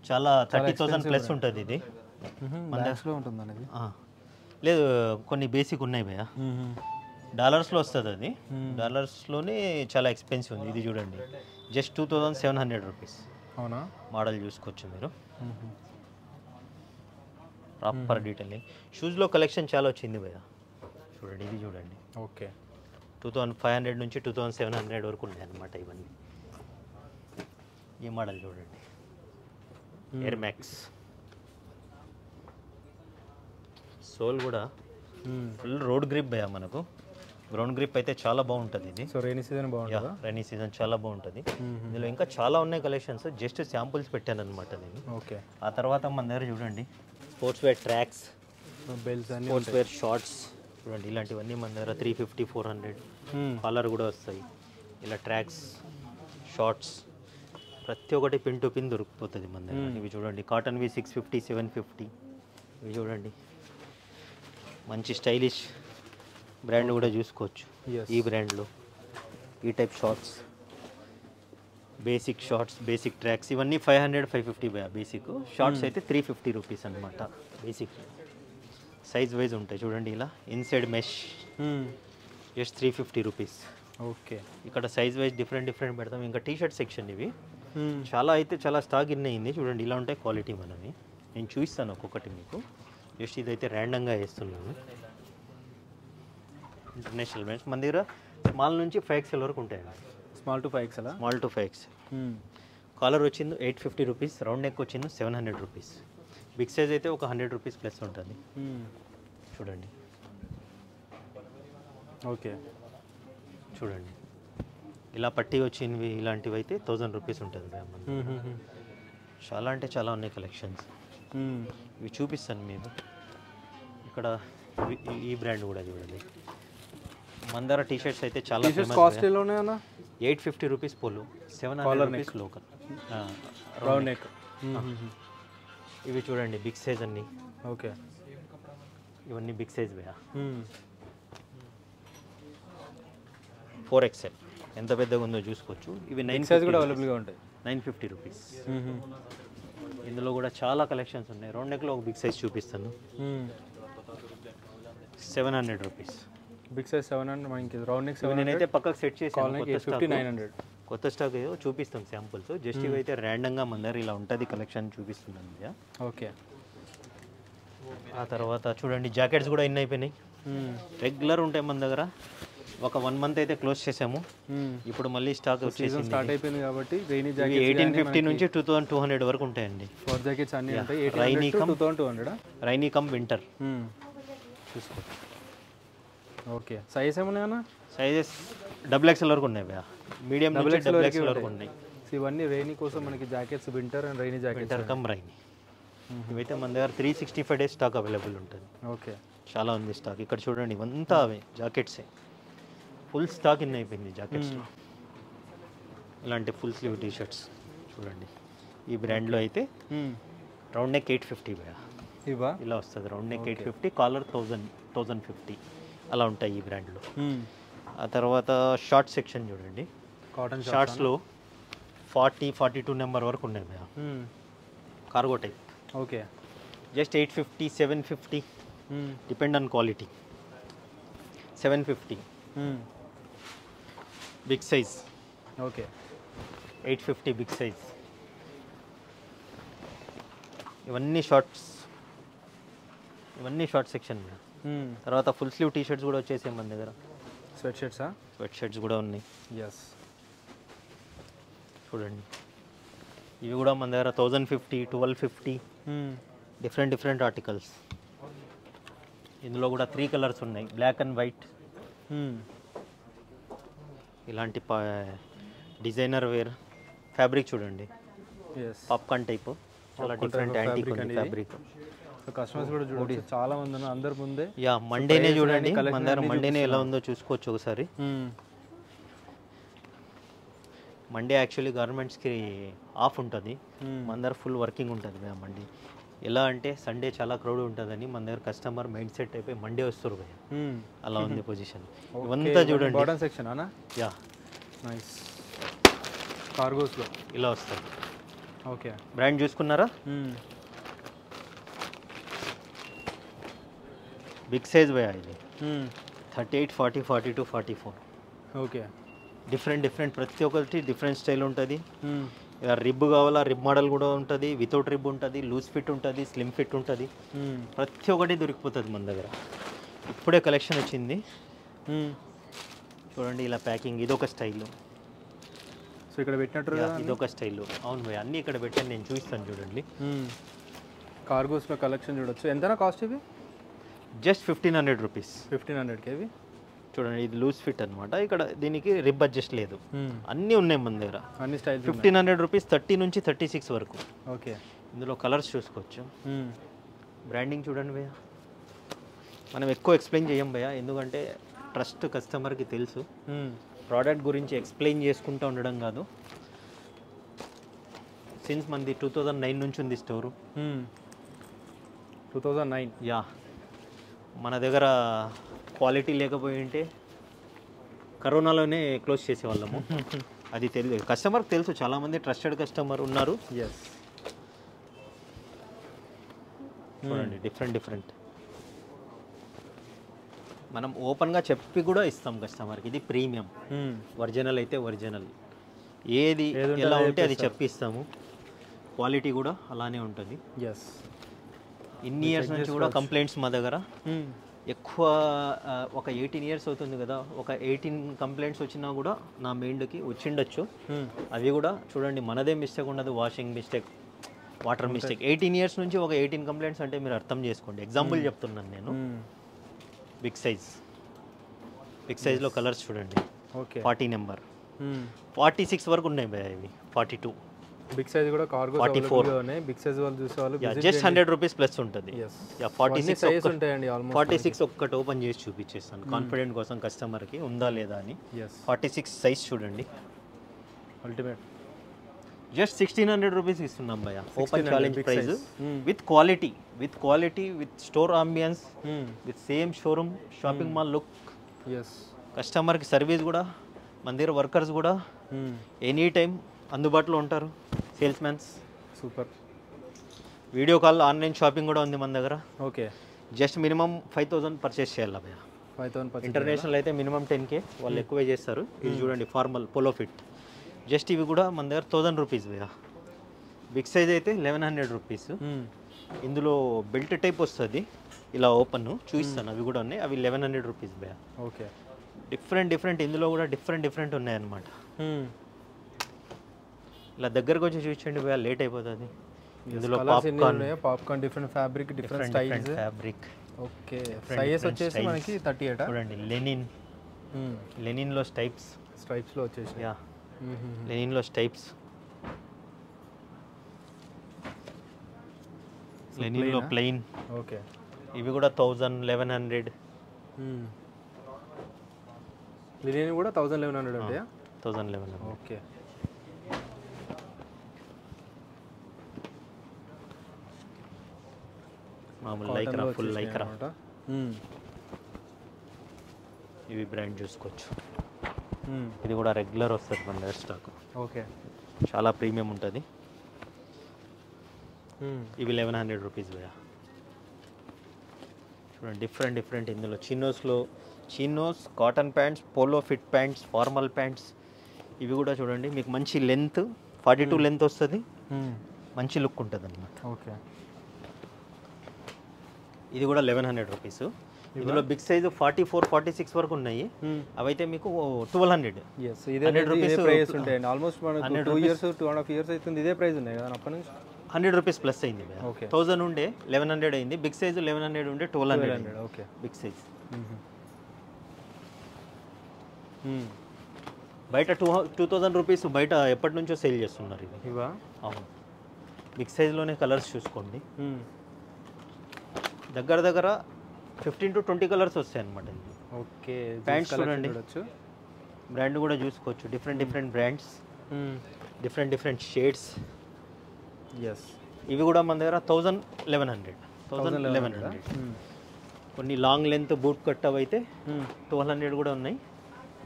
చాలా 30,000 ప్లస్ ఉంటుంది ఇది. లేదు కొన్ని బేసిక్ ఉన్నాయి భయ్యా. డాలర్స్లో వస్తుంది అది. డాలర్స్లోనే చాలా ఎక్స్పెన్సివ్ ఉంది. ఇది చూడండి జస్ట్ 2700 రూపీస్. అవునా, మోడల్ చూసుకోవచ్చు మీరు. Proper detailing. షూస్లో కలెక్షన్ చాలా వచ్చింది భయ్యా. చూడండి ఇది చూడండి. ఓకే, 2500 నుంచి 2700 వరకు ఉన్నాయి అన్నమాట ఇవన్నీ. ఈ మోడల్ చూడండి. Air max. సోల్ కూడా ఫుల్ రోడ్ గ్రిప్ భయ్యా. మనకు గ్రౌండ్ గ్రిప్ అయితే చాలా బాగుంటుంది ఇది. సో రైనీ సీజన్ బాగుంటుంది. రైనీ సీజన్ చాలా బాగుంటుంది. ఇందులో ఇంకా చాలా ఉన్నాయి కలెక్షన్స్. జస్ట్ శాంపుల్స్ పెట్టాను అనమాట నేను. ఓకే, ఆ తర్వాత మన దగ్గర చూడండి sports wear tracks, belts, sports wear shorts చూడండి. ఇలాంటివన్నీ మన దగ్గర 350, 400 కాలర్ కూడా వస్తాయి. ఇలా ట్రాక్స్, షార్ట్స్ ప్రతి ఒక్కటి పిన్ టు పిన్ దొరికిపోతుంది మన దగ్గర. ఇవి చూడండి కాటన్వి 650, 750. ఇవి చూడండి మంచి స్టైలిష్ బ్రాండ్ కూడా చూసుకోవచ్చు. ఈ బ్రాండ్లో ఈ type shorts, basic shorts, basic tracks ఇవన్నీ 500, 550 భయ్యా. బేసిక్ షార్ట్స్ అయితే 350 రూపీస్ అనమాట. బేసిక్ సైజ్ వైజ్ ఉంటాయి చూడండి. ఇలా inside mesh just 350 rupees. Okay. ఇక్కడ సైజ్ వైజ్ డిఫరెంట్ పెడతాం. ఇంకా టీ షర్ట్ సెక్షన్ ఇవి చాలా స్టాక్ ఇన్ అయింది చూడండి. ఇలా ఉంటాయి క్వాలిటీ మనవి. నేను చూపిస్తాను ఒక్కొక్కటి మీకు. జస్ట్ ఇదైతే ర్యాండమ్గా వేస్తున్నాను. ఇంటర్నేషనల్ బ్రాండ్స్ మన దగ్గర స్మాల్ నుంచి 5XL వరకు ఉంటాయి. Small to 5XL. Small to 5XL. Collar వచ్చింది 850 రూపీస్. రౌండ్ నెక్ వచ్చింది 700 రూపీస్. బిగ్ సైజ్ అయితే ఒక 100 రూపీస్ ప్లస్ ఉంటుంది. చూడండి. ఓకే చూడండి ఇలా పట్టి వచ్చినవి ఇలాంటివి అయితే 1000 రూపీస్ ఉంటుంది. చాలా అంటే చాలా ఉన్నాయి కలెక్షన్స్. ఇవి చూపిస్తాను మీకు. ఇక్కడ ఈ బ్రాండ్ కూడా చూడండి. మందార టీ షర్ట్స్ అయితే చాలా కాస్ట్లీలోనే అన్న. 850 rupees polo, 700 rupees local round neck. ఇవి చూడండి బిగ్ సైజ్ అన్ని. ఓకే. ఇవన్నీ బిగ్ సైజ్ వేయా. 4XL ఎంత పెద్దగా ఉందో చూసుకోవచ్చు. ఇవి 9 సైజ్ కూడా అవైలబుల్గా ఉంటాయి. 950 రూపీస్. ఇందులో కూడా చాలా కలెక్షన్స్ ఉన్నాయి. రౌండ్ నెక్లో ఒక బిగ్ సైజ్ చూపిస్తాను. 700 రూపీస్. Big size 700. మనకి రౌండ్ నెక్ 700. నేనైతే పక్కకు సెట్ చేసాను. 900. కొత్త స్టాక్ ఏదో చూపిస్తాం శాంపుల్స్. జస్ట్ ఇవైతే ర్యాండమ్గా మన దగ్గర ఇలా ఉంటుంది కలెక్షన్ చూపిస్తున్నాను. ఓకే. ఆ తర్వాత చూడండి జాకెట్స్ కూడా ఇన్ని అయిపోయినాయి. రెగ్యులర్ ఉంటాయి మన దగ్గర. ఒక 1 మంత్ అయితే క్లోజ్ చేసాము. ఇప్పుడు మళ్ళీ స్టాక్ వచ్చేసింది. స్టార్ట్ అయిపోయింది కాబట్టి రైనీ జాకెట్ 1850 నుంచి 2200 వరకు ఉంటాయండి. ఫోర్ జాకెట్స్ అన్ని ఉంటాయి. 2200. రైనీ కమ్ వింటర్ చూసుకో. ఓకే. సైజ్ ఏమన్నా? సైజెస్ XXL వరకు ఉన్నాయి. మీడియం నుంచి XXL వరకు ఉన్నాయి. ఇవన్నీ రైనీ కోసం మనకి jackets winter and rainy jacket. Winter come rainy. ఇవైతే మన దగ్గర 365 డేస్ స్టాక్ అవైలబుల్ ఉంటుంది. ఓకే. చాలా ఉంది స్టాక్. ఇక్కడ చూడండి ఇవంతా అవే జాకెట్సే. ఫుల్ స్టాక్ ఇన్ అయిపోయింది జాకెట్స్లో. ఇలాంటి ఫుల్ స్లీవ్ టీ షర్ట్స్ చూడండి. ఈ బ్రాండ్లో అయితే రౌండ్ నెక్ 850 ఇవా ఇలా వస్తుంది. రౌండ్ నెక్ 850, కాలర్ 1050 అలా ఉంటాయి ఈ బ్రాండ్లో. ఆ తర్వాత షార్ట్ సెక్షన్ చూడండి. కాటన్ షార్ట్స్లో 40-42 నెంబర్ వరకు ఉన్నాయి భయ్యా. Cargo type. Okay. Just 850, 750 depend on quality. 750 big size. Okay. 850 big size. ఇవన్నీ షార్ట్స్. ఇవన్నీ షార్ట్ సెక్షన్. తర్వాత ఫుల్ స్లీవ్ టీ షర్ట్స్ కూడా వచ్చేసాయి మన దగ్గర. స్వెట్ షర్ట్సా? స్వెట్ షర్ట్స్ కూడా ఉన్నాయి. ఎస్. చూడండి ఇవి కూడా మన దగ్గర 1050, 1250 డిఫరెంట్ ఆర్టికల్స్. ఇందులో కూడా 3 కలర్స్ ఉన్నాయి. Black and white. ఇలాంటి డిజైనర్ వేర్ ఫ్యాబ్రిక్ చూడండి. Popcorn type. చాలా డిఫరెంట్ యాంటిక్ ఉంది ఫ్యాబ్రిక్. కస్టమర్స్ కూడా చూడండి చాలా మంది ఉన్నారు అందరి ముందే. యా మండేనే చూడండి. మన దగ్గర మండేనే ఎలా ఉందో చూసుకోవచ్చు ఒకసారి. మండే యాక్చువల్లీ గవర్నమెంట్స్కి ఆఫ్ ఉంటుంది. మన దగ్గర ఫుల్ వర్కింగ్ ఉంటుంది మండే. ఎలా అంటే సండే చాలా క్రౌడ్ ఉంటుందని మన దగ్గర కస్టమర్ మైండ్ సెట్ అయిపోయి మండే వస్తారు భయ్య. అలా ఉంది పొజిషన్. ఇవంతా చూడండి. బాటమ్ సెక్షన్ అనా? Yeah nice. కార్గోస్లో ఇలా వస్తుంది. ఓకే. బ్రాండ్ చూసుకున్నారా? బిగ్ సైజ్ భయ్య ఇది. 38, 40, 42, 44. ఓకే. డిఫరెంట్ ప్రతి ఒక్కటి డిఫరెంట్ స్టైల్ ఉంటుంది. రిబ్ కావాలా రిబ్ మోడల్ కూడా ఉంటుంది. వితౌట్ రిబ్ ఉంటుంది. లూజ్ ఫిట్ ఉంటుంది. స్లిమ్ ఫిట్ ఉంటుంది. ప్రతి ఒక్కటి దొరికిపోతుంది మన దగ్గర. ఇప్పుడే కలెక్షన్ వచ్చింది చూడండి. ఇలా ప్యాకింగ్ ఇదొక స్టైల్. సో ఇక్కడ పెట్టినట్టు ఇదొక స్టైల్. అవును భయ్య అన్నీ ఇక్కడ పెట్టాను నేను చూపిస్తాను చూడండి. కార్గోస్లో కలెక్షన్ చూడొచ్చు. ఎంతైనా కాస్ట్ ఇవి? Just 1500 rupees. 1500కి ఇవి చూడండి. ఇది లూజ్ ఫిట్ అనమాట. ఇక్కడ దీనికి రిబ్ అడ్జస్ట్ లేదు. అన్నీ ఉన్నాయి మన దగ్గర. అన్ని స్టైల్. 1500 రూపీస్ 30 నుంచి 36 వరకు. ఓకే. ఇందులో కలర్స్ చూసుకోవచ్చు. బ్రాండింగ్ చూడండి భయ్య. మనం ఎక్కువ ఎక్స్ప్లెయిన్ చేయం భయ్య, ఎందుకంటే ట్రస్ట్ కస్టమర్కి తెలుసు. ప్రోడక్ట్ గురించి ఎక్స్ప్లెయిన్ చేసుకుంటూ ఉండడం కాదు. సిన్స్ మనది 2009 నుంచి ఉంది స్టోరు. 2009. యా మన దగ్గర క్వాలిటీ లేకపోయి ఉంటే కరోనాలోనే క్లోజ్ చేసేవాళ్ళము. అది తెలియదు కస్టమర్కి తెలుసు. చాలామంది ట్రస్టెడ్ కస్టమర్ ఉన్నారు. ఎస్. చూడండి డిఫరెంట్ మనం ఓపెన్గా చెప్పి కూడా ఇస్తాం కస్టమర్కి, ఇది ప్రీమియం, ఒరిజినల్ అయితే ఒరిజినల్, ఏది ఎలా ఉంటే అది చెప్పి ఇస్తాము. క్వాలిటీ కూడా అలానే ఉంటుంది. ఎస్, ఇన్ని ఇయర్స్ నుంచి కూడా కంప్లైంట్స్ మా దగ్గర ఎక్కువ, ఒక 18 ఇయర్స్ అవుతుంది కదా, ఒక 18 కంప్లైంట్స్ వచ్చినా కూడా నా మైండ్కి వచ్చిండొచ్చు. అవి కూడా చూడండి, మనదే మిస్టేక్ ఉండదు, washing mistake, water mistake. 18 years నుంచి ఒక 18 కంప్లైంట్స్ అంటే మీరు అర్థం చేసుకోండి. ఎగ్జాంపుల్ చెప్తున్నాను నేను. బిగ్ సైజ్లో కలర్స్ చూడండి. ఓకే, 40 నెంబర్, 46 వరకు ఉన్నాయి భయ, ఇవి 42. బిగ్ సైజ్ కూడా కార్గో 44 ఉన్నాయి. బిగ్ సైజ్ వాళ్ళు చూసే వాళ్ళు జస్ట్ 100 రూపీస్ ప్లస్ ఉంటుంది. 46 ఉంటాయండి ఆల్మోస్ట్. 46 ఒక్కటి ఓపెన్ చేసి చూపించేస్తాను కాన్ఫిడెంట్ కోసం కస్టమర్కి ఉందా లేదా అని. 46 సైజ్ చూడండి, అల్టిమేట్. జస్ట్ 1600 రూపీస్ ఇస్తున్నాం భయ, open challenge price, with quality, with store ambience, with same showroom shopping mall look. కస్టమర్కి సర్వీస్ కూడా, మన దగ్గర వర్కర్స్ కూడా ఎనీ టైం అందుబాటులో ఉంటారు, sales man's. Super. Video call, online shopping కూడా ఉంది మన దగ్గర. ఓకే, జస్ట్ మినిమం 5000 పర్చేస్ చేయాలి భయ. 5000. ఇంటర్నేషనల్ అయితే మినిమం 10K, వాళ్ళు ఎక్కువే చేస్తారు. ఇది చూడండి, ఫార్మల్ పోలో ఫిట్, జస్ట్ ఇవి కూడా మన దగ్గర 1000 రూపీస్ భయ. బిగ్ సైజ్ అయితే 1100 రూపీస్. ఇందులో బెల్ట్ టైప్ వస్తుంది, ఇలా ఓపెన్ చూపిస్తాను, అవి కూడా ఉన్నాయి. అవి 1100 రూపీస్ భయ. ఓకే, డిఫరెంట్ ఇందులో కూడా డిఫరెంట్ ఉన్నాయన్నమాట. ఇలా దగ్గరకు వచ్చి చూపించండి భయ, లేట్ అయిపోతుంది. ఇందులో popcorn, different fabric, different fabric. Okay, sizes వచ్చేసి మనకి 38. చూడండి, లెనిన్లో స్ట్రైప్స్లో వచ్చేసి, లెనిన్లో స్టైప్స్, లెనిన్లో ప్లెయిన్. ఓకే, ఇవి కూడా 1000, 1100. లెనిన్ కూడా 1100 ఉంటాయా? 1100. ఓకే, మామూలు లైక్రా, ఫుల్ లైక్రా. ఇవి బ్రాండ్ చూసుకోవచ్చు. ఇది కూడా రెగ్యులర్ వస్తుంది మన దగ్గర స్టాక్. ఓకే, చాలా ప్రీమియం ఉంటుంది. ఇవి 1100 రూపీస్ భయ. చూడండి, డిఫరెంట్ ఇందులో chinos, cotton pants, polo fit pants, formal pants. ఇవి కూడా చూడండి, మీకు మంచి లెంత్, 42 లెంత్ వస్తుంది, మంచి లుక్ ఉంటుంది అన్నమాట. ఓకే, ఇది కూడా 1100 రూపీస్. ఇందులో బిగ్ సైజ్ 44, 46 వరకు ఉన్నాయి. అవైతే మీకు 1200. ఇదే ప్రైస్ ఉంటాయండి. ఆల్మోస్ట్ మనకు 2 ఇయర్స్ 2.5 ఇయర్స్ అవుతుంది, ఇదే ప్రైస్ ఉన్నాయి కదా అప్పటి నుంచి. 100 రూపీస్ ప్లస్ అయింది. 1000 ఉండే 1100 అయింది. బిగ్ సైజ్ 1100 ఉండే 1200. Okay, big size. బయట 2000 రూపీస్ బయట ఎప్పటి నుంచో సేల్ చేస్తున్నారు ఇది. ఇవా? అవును. బిగ్ సైజ్లోనే కలర్స్ చూసుకోండి, దగ్గర 15 to 20 కలర్స్ వస్తాయి అన్నమాట. ఓకే, ప్యాంట్స్ చూడండి, బ్రాండ్ కూడా చూసుకోవచ్చు. Different brands, different shades. ఇవి కూడా మన దగ్గర 1100. కొన్ని లాంగ్ లెంత్ బూట్ కట్ అవి అయితే 1200 కూడా ఉన్నాయి.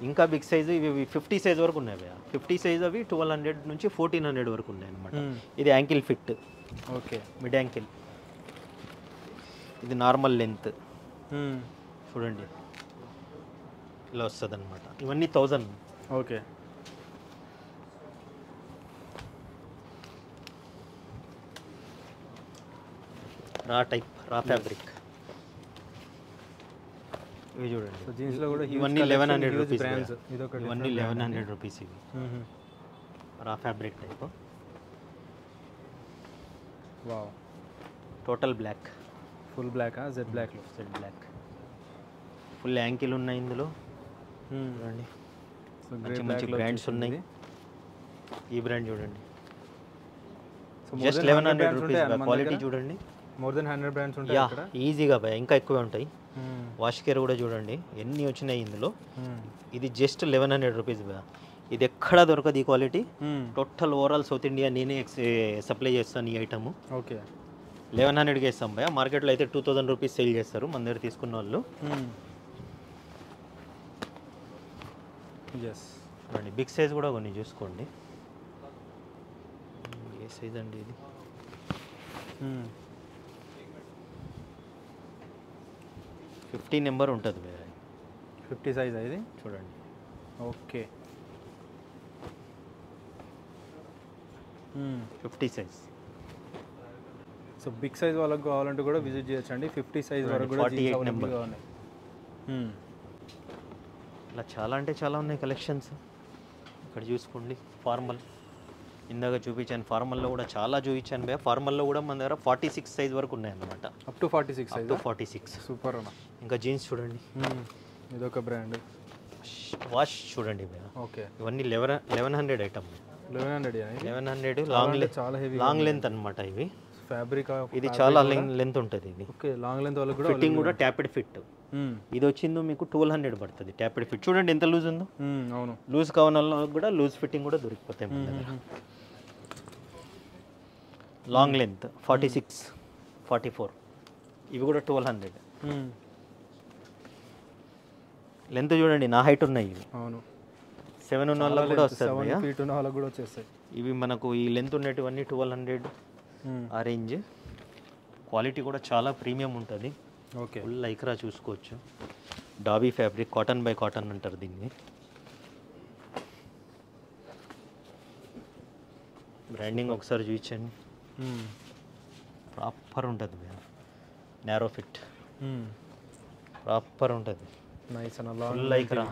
ఇంకా బిగ్ సైజు ఇవి 50 సైజ్ వరకు ఉన్నాయి. 50 సైజ్ అవి 1200 నుంచి 1400 వరకు ఉన్నాయి అనమాట. ఇది ankle fit. Okay, mid ankle. ఇది నార్మల్ లెంత్ చూడండి, ఇలా వస్తుంది అనమాట. ఇవన్నీ 1000. ఓకే, రా ఫ్యాబ్రిక్. ఇవి చూడండి, ఇవన్నీ 1100 రూపీస్. ఇవన్నీ 1100 రూపీస్. ఇవి raw fabric type. Wow, total black, full black. Jet black. Full ankle ఉన్నాయి ఇందులో. చూడండి, మంచి బ్రాండ్స్ ఉన్నాయి. ఈ బ్రాండ్ చూడండి, జస్ట్ 1100 రూపీస్. క్వాలిటీ చూడండి, మోర్ దెన్ 100 బ్రాండ్స్ ఉంటాయి ఇక్కడ ఈజీగా భయ, ఇంకా ఎక్కువే ఉంటాయి. వాష్ కేర్ కూడా చూడండి ఎన్ని వచ్చినాయి ఇందులో. ఇది జస్ట్ 1100 రూపీస్ భయ. ఇది ఎక్కడా దొరకదు ఈ quality. Total overall south India నేనే సప్లై చేస్తాను ఈ ఐటమ్. ఓకే, 1100కి ఇస్తాం భయ. మార్కెట్లో అయితే 2000 రూపీస్ సేల్ చేస్తారు మన దగ్గర తీసుకున్న వాళ్ళు. చూడండి, బిగ్ సైజ్ కూడా కొన్ని చూసుకోండి. ఏ సైజ్ అండి ఇది? 50 నెంబర్ ఉంటుంది భయ. 50 సైజ్ ఇది చూడండి. Okay 50 size. So big size వాళ్ళకి కావాలంటే కూడా విజిట్ చేయొచ్చండి. 50 సైజ్ వరకు కూడా 48 నెంబర్ ఉన్నాయి. ఇలా చాలా అంటే చాలా ఉన్నాయి కలెక్షన్స్. ఇక్కడ చూసుకోండి ఫార్మల్, ఇందాక చూపించాను ఫార్మల్లో కూడా చాలా చూపించాను భయ్యా. ఫార్మల్లో కూడా మన దగ్గర 46 సైజ్ వరకు ఉన్నాయి అన్నమాట. Up to 46 size. 46. సూపర్ అన్న. ఇంకా జీన్స్ చూడండి, ఇదొక బ్రాండ్. వాష్ చూడండి భయ్యా. ఓకే ఇవన్నీ 1100 ఐటమ్. 1100 లాంగ్ లెంత్ అన్నమాట. ఇవి ఫ్యాబ్రిక్, ఇది చాలా లెంత్ ఉంటుంది. ఇది ఓకే లాంగ్ లెంత్ వాళ్ళకి కూడా ఫిట్టింగ్ కూడా ట్యాపెడ్ ఫిట్. ఇది వచ్చిందో మీకు 1200 పడుతుంది ట్యాపెడ్ ఫిట్. చూడండి ఎంత లూజ్ ఉందో. అవును లూజ్ కావాలన్నా కూడా లూజ్ ఫిట్టింగ్ కూడా దొరికిపోతాయి మన దగ్గర. లాంగ్ లెంత్ 46, 44, ఇవి కూడా 1200. లెంత్ చూడండి నా హైట్ ఉన్నాయి ఇవి. అవును 7 ఉన్న వాళ్ళకి కూడా వస్తుంది. 7 ఫీట్ ఉన్న వాళ్ళకి కూడా వచ్చేస్తాయి ఇవి. మనకు ఈ లెంత్ ఉన్నటివన్నీ 1200 ఆ రేంజ్. క్వాలిటీ కూడా చాలా ప్రీమియం ఉంటుంది. ఓకే ఫుల్ లైక్రా చూసుకోవచ్చు. Dobby fabric, cotton by cotton అంటారు దీన్ని. బ్రాండింగ్ ఒకసారి చూపించండి. ప్రాపర్ ఉంటుంది భయ్యా. నారో ఫిట్ ప్రాపర్ ఉంటుంది. నైస్ అన్న. Full Lycra,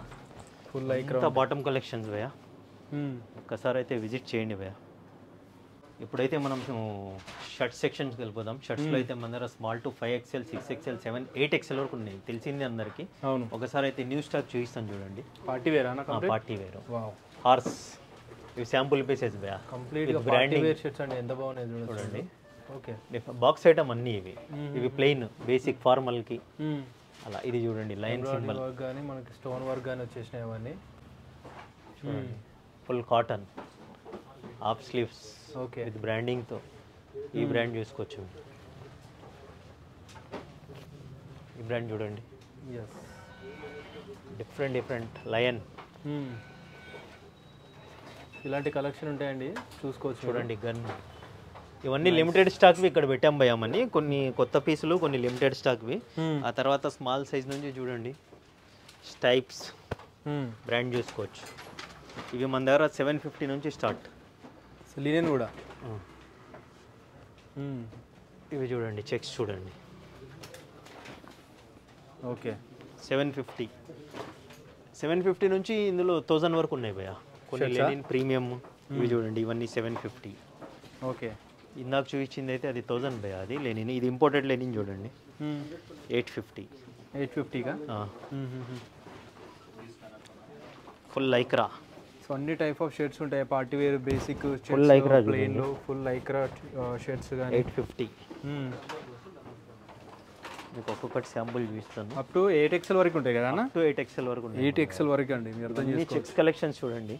full Lycra. Bottom collections భయ్యా. ఒక్కసారి అయితే విజిట్ చేయండి భయ్యా. ఇప్పుడైతే మనం షర్ట్ సెక్షన్స్కి వెళ్ళిపోదాం. షర్ట్స్లో అయితే మన దగ్గర small to 5XL, 6XL, 7, 8XL వరకు ఉన్నాయి. తెలిసింది అందరికీ. అవును. ఒకసారి అయితే న్యూ స్టాక్ చూపిస్తాను చూడండి. పార్టీ వేర్ అన్న. Party wear. వావ్. హార్స్ ఇవి శాంపుల్ పీసెస్ భయ్యా. కంప్లీట్ బ్రాండింగ్ వేర్ షర్ట్స్ అండి. ఎంత బాగున్నాయి చూడండి. ఓకే బాక్స్ ఐటమ్ అన్నీ ఇవి. ఇవి ప్లెయిన్ బేసిక్ ఫార్మల్కి అలా. ఇది చూడండి లైన్ సింబల్ వర్క్ కానీ మనకి స్టోన్ వర్క్ కానీ వచ్చేసినాయి అవన్నీ. చూడండి full cotton, half sleeves. Okay with బ్రాండింగ్తో. ఈ బ్రాండ్ చూసుకోవచ్చు. ఈ బ్రాండ్ చూడండి. Different lion. ఇలాంటి కలెక్షన్ ఉంటాయండి, చూసుకోవచ్చు. చూడండి గన్. ఇవన్నీ లిమిటెడ్ స్టాక్వి ఇక్కడ పెట్టాం భయ్యామని. కొన్ని కొత్త పీసులు, కొన్ని లిమిటెడ్ స్టాక్వి. ఆ తర్వాత స్మాల్ సైజ్ నుంచి చూడండి స్టైప్స్ బ్రాండ్ చూసుకోవచ్చు. ఇవి మన దగ్గర 750 నుంచి స్టార్ట్. లినెన్ కూడా. ఇవి చూడండి చెక్స్ చూడండి. ఓకే 750 నుంచి ఇందులో 1000 వరకు ఉన్నాయి భయ్యా. కొన్ని లెనిన్ ప్రీమియం. ఇవి చూడండి ఇవన్నీ 750. ఓకే ఇందాక చూపించింది అయితే అది 1000 భయ్యా. అది లెనిన్. ఇది ఇంపోర్టెడ్ లెనిన్ చూడండి 850. 850గా. Full Lycra. సో అన్ని టైప్ ఆఫ్ షర్ట్స్ ఉంటాయి. Party wear, basic, full Lycra, plain లో ఫుల్ లైక్రా షర్ట్స్ కానీ 850. మీకు ఒక్కొక్కటి శాంపుల్ చూపిస్తాను. అప్ టు 8XL వరకు ఉంటాయి కదా అన్న. 8XL వరకు ఉన్నాయి. 8XL వరకు అండి. మీరు అర్థం చేసుకోండి. చెక్స్ కలెక్షన్స్ చూడండి.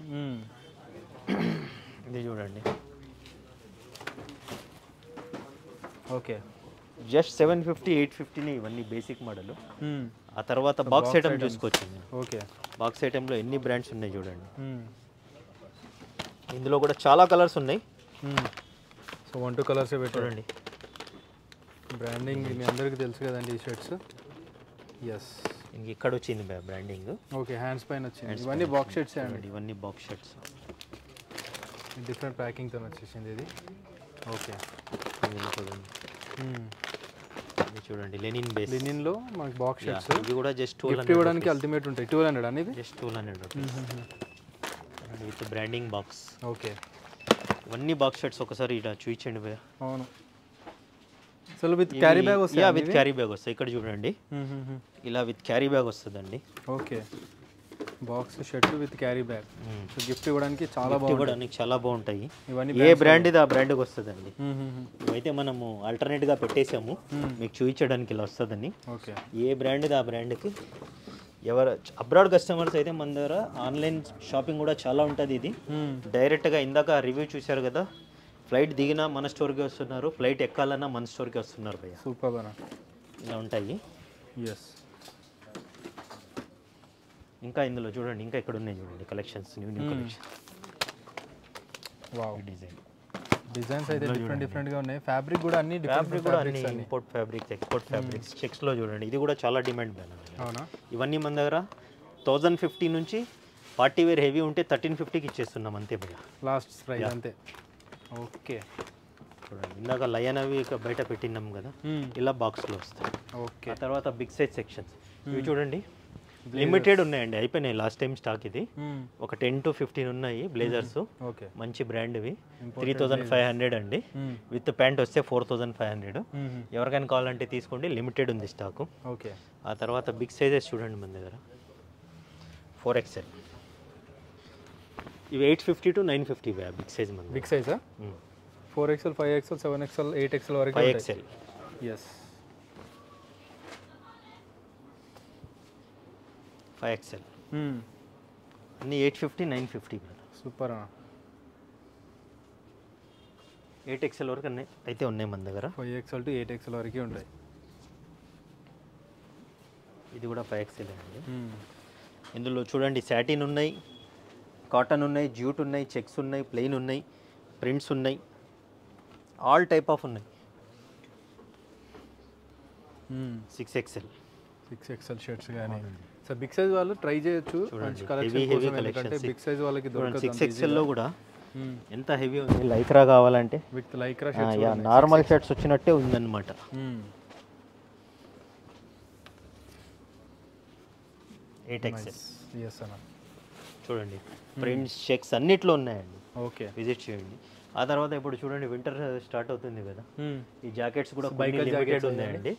ఇది చూడండి. ఓకే జస్ట్ 750, 850 ఇవన్నీ బేసిక్ మోడల్. ఆ తర్వాత బాక్స్ ఐటమ్ చూసుకోవచ్చు. ఓకే బాక్స్ ఐటెంలో ఎన్ని బ్రాండ్స్ ఉన్నాయి చూడండి. ఇందులో కూడా చాలా కలర్స్ ఉన్నాయి. సో 1, 2 కలర్స్ పెట్టండి. బ్రాండింగ్ మీ అందరికీ తెలుసు కదండి ఈ షర్ట్స్. ఎస్ ఇంక ఇక్కడ వచ్చింది బ్రాండింగ్. ఓకే హ్యాండ్స్ పైన వచ్చింది. ఇవన్నీ బాక్స్ షర్ట్స్ అండి. ఇవన్నీ బాక్స్ షర్ట్స్ డిఫరెంట్ ప్యాకింగ్తో వచ్చేసింది ఇది. ఓకే చూడండి. ఇది చూడండి లెనిన్ బేస్. లెనిన్లో మనకి బాక్స్ షర్ట్స్. ఇది కూడా జస్ట్ 200 ఇవ్వడానికి అల్టిమేట్ ఉంటాయి. 1200 అనేది just 200 with branding box. Okay ఇవన్నీ బాక్స్ షర్ట్స్ ఒకసారి ఇలా చూపించండి భయ్యా. అవును. అసలు విత్ క్యారీ బ్యాగ్ వస్తాయి. విత్ క్యారీ బ్యాగ్ వస్తాయి. ఇక్కడ చూడండి ఇలా విత్ క్యారీ బ్యాగ్ వస్తుందండి. Okay box shirt with carry bag. So gift ఇవ్వడానికి చాలా బాగుంటాయి. ఏ బ్రాండ్ ఇది ఆ బ్రాండ్కి వస్తుందండి. ఇవైతే మనము ఆల్టర్నేట్గా పెట్టేసాము మీకు చూపించడానికి ఇలా వస్తుందని. ఓకే ఏ బ్రాండ్ ఇది ఆ బ్రాండ్కి. ఎవరు అబ్రాడ్ కస్టమర్స్ అయితే మన దగ్గర ఆన్లైన్ షాపింగ్ కూడా చాలా ఉంటుంది. ఇది డైరెక్ట్గా ఇందాక రివ్యూ చూశారు కదా, ఫ్లైట్ దిగినా మన స్టోర్కి వస్తున్నారు, ఫ్లైట్ ఎక్కాలన్నా మన స్టోర్కి వస్తున్నారు భయ్య. సూపర్ అన్న. ఇలా ఉంటాయి. ఎస్ ఇంకా ఇందులో చూడండి, ఇంకా ఇక్కడ ఉన్నాయి చూడండి collections, new collection. Wow designs అయితే డిఫరెంట్గా ఉన్నాయి. ఫ్యాబ్రిక్ కూడా అన్ని ఇంపోర్ట్ ఫ్యాబ్రిక్స్, ఎక్స్పోర్ట్ ఫ్యాబ్రిక్స్. చెక్స్లో చూడండి ఇది కూడా చాలా డిమాండ్. అవునా? ఇవన్నీ మన దగ్గర 1050 నుంచి పార్టీ వేర్ హెవీ ఉంటే 1350కి ఇచ్చేస్తున్నాం అంతే భయ్యా. లాస్ట్ ప్రైస్ అంతే. ఓకే చూడండి ఇందాక లయన్ అవి ఇక బయట పెట్టినాం కదా, ఇలా బాక్స్లో వస్తాయి. ఓకే ఆ తర్వాత బిగ్ సైజ్ సెక్షన్స్ ఇవి చూడండి, లిమిటెడ్ ఉన్నాయండి, అయిపోయినాయి లాస్ట్ టైం స్టాక్. ఇది ఒక 10 to 15 ఉన్నాయి బ్లేజర్స్, ఓకే మంచి బ్రాండ్ ఇవి. 3500 అండి, విత్ ప్యాంట్ వస్తే 4500. ఎవరికైనా కావాలంటే తీసుకోండి, లిమిటెడ్ ఉంది స్టాక్. ఓకే ఆ తర్వాత బిగ్ సైజెస్ చూడండి మన దగ్గర 4XL, ఇవి 850 to 950 బిగ్ సైజ్ మన big సైజా? 4XL 5XL 7XL 8XL వరకు 5XL. ఎస్ 5XL అన్నీ 850 950 సూపర్. 8XL వరకు అన్నీ అయితే ఉన్నాయి మన దగ్గర. 5XL to 8XL వరకు ఉంటాయి. ఇది కూడా 5XL అండి. ఇందులో చూడండి సాటిన్ ఉన్నాయి, కాటన్ ఉన్నాయి, జ్యూట్ ఉన్నాయి, చెక్స్ ఉన్నాయి, ప్లెయిన్ ఉన్నాయి, ప్రింట్స్ ఉన్నాయి, ఆల్ టైప్ ఆఫ్ ఉన్నాయి. 6XL 6XL షర్ట్స్ కానీ. సో బిగ్ సైజ్ వాళ్ళు ట్రై చేయొచ్చు, మంచి కలెక్షన్ కోసం. ఎందుకంటే బిగ్ సైజ్ వాళ్ళకి దొరకదు. 6XL లో కూడా ఎంత హెవీ ఉంది, లైక్రా కావాలంటే విత్ లైక్రా నార్మల్ షర్ట్స్ వచ్చినట్టే ఉందన్నమాట. 8XL ఎస్ అన్న. చూడండి ప్రింట్స్ చెక్స్ అన్నిట్లో ఉన్నాయండి, ఓకే విజిట్ చేయండి. ఆ తర్వాత ఇప్పుడు చూడండి వింటర్ స్టార్ట్ అవుతుంది కదా, ఈ జాకెట్స్ కూడా లిమిటెడ్ ఉన్నాయండి.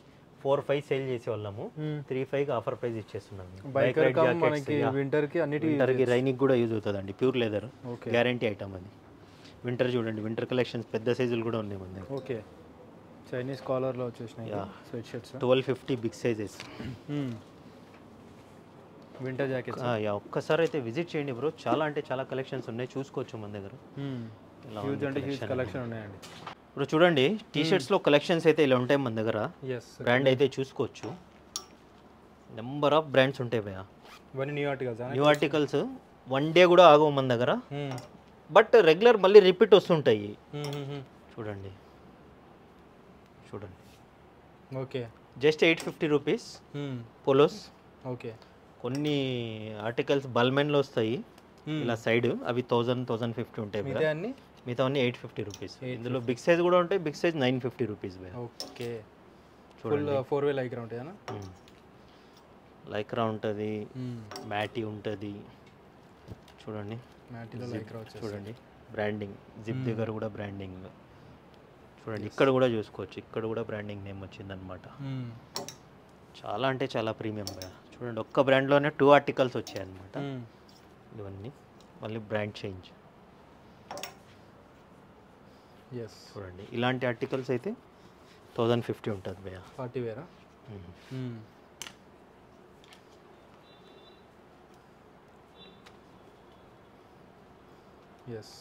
4-5 సేల్ చేసే వాళ్ళము, 3-5 ఆఫర్ ప్రైస్ ఇచ్చేస్తున్నాము. బైకర్ మనకి వింటర్ కి అన్నిటి, వింటర్కి రైనింగ్ కూడా యూజ్ అవుతుందండి, ప్యూర్ లెదర్ గ్యారంటీ ఐటమ్ అది. వింటర్ చూడండి, వింటర్ కలెక్షన్స్ పెద్ద సైజులు కూడా ఉన్నాయి మన దగ్గర. ఓకే చైనీస్ కాలర్ లో వచ్చేసినాయి sweat shirts. 1250 big sizes winter jackets. ఒక్కసారి అయితే విజిట్ చేయండి బ్రో, చాలా అంటే చాలా కలెక్షన్స్ ఉన్నాయి, చూసుకోవచ్చు మన దగ్గర. హ్యూజ్ అంటే హ్యూజ్ కలెక్షన్ ఉన్నాయండి. ఇప్పుడు చూడండి టీ షర్ట్స్లో కలెక్షన్స్ అయితే ఇలా ఉంటాయి మన దగ్గర. బ్రాండ్ అయితే చూసుకోవచ్చు, నెంబర్ ఆఫ్ బ్రాండ్స్ ఉంటాయి భయ్యా. ఇవన్నీ న్యూ ఆర్టికల్స్ 1 డే కూడా ఆగవు మన దగ్గర, బట్ రెగ్యులర్ మళ్ళీ రిపీట్ వస్తుంటాయి. చూడండి చూడండి okay just 850 rupees polos. Okay కొన్ని ఆర్టికల్స్ బల్మెన్లో వస్తాయి ఇలా సైడ్, అవి 1000-1050 ఉంటాయి. మిగతా అన్ని 850 రూపీస్. ఇందులో బిగ్ సైజ్ కూడా ఉంటాయి, big size 950 rupees. Okay full 4-way lycra ఉంటాయా? లైక్రా ఉంటుంది, మ్యాటీ ఉంటుంది. చూడండి మ్యాటీలో లైక్రా వచ్చేసి చూడండి బ్రాండింగ్, జిప్ దగ్గర కూడా బ్రాండింగ్ చూడండి. ఇక్కడ కూడా చూసుకోవచ్చు, ఇక్కడ కూడా బ్రాండింగ్ నేమ్ వచ్చిందనమాట. చాలా అంటే చాలా ప్రీమియం. చూడండి ఒక్క బ్రాండ్లోనే 2 ఆర్టికల్స్ వచ్చాయి అనమాట. ఇవన్నీ మళ్ళీ బ్రాండ్ చేంజ్. చూడండి ఇలాంటి ఆర్టికల్స్ అయితే 1050 ఉంటుంది భయ్యా. పార్టీ వేరా? ఎస్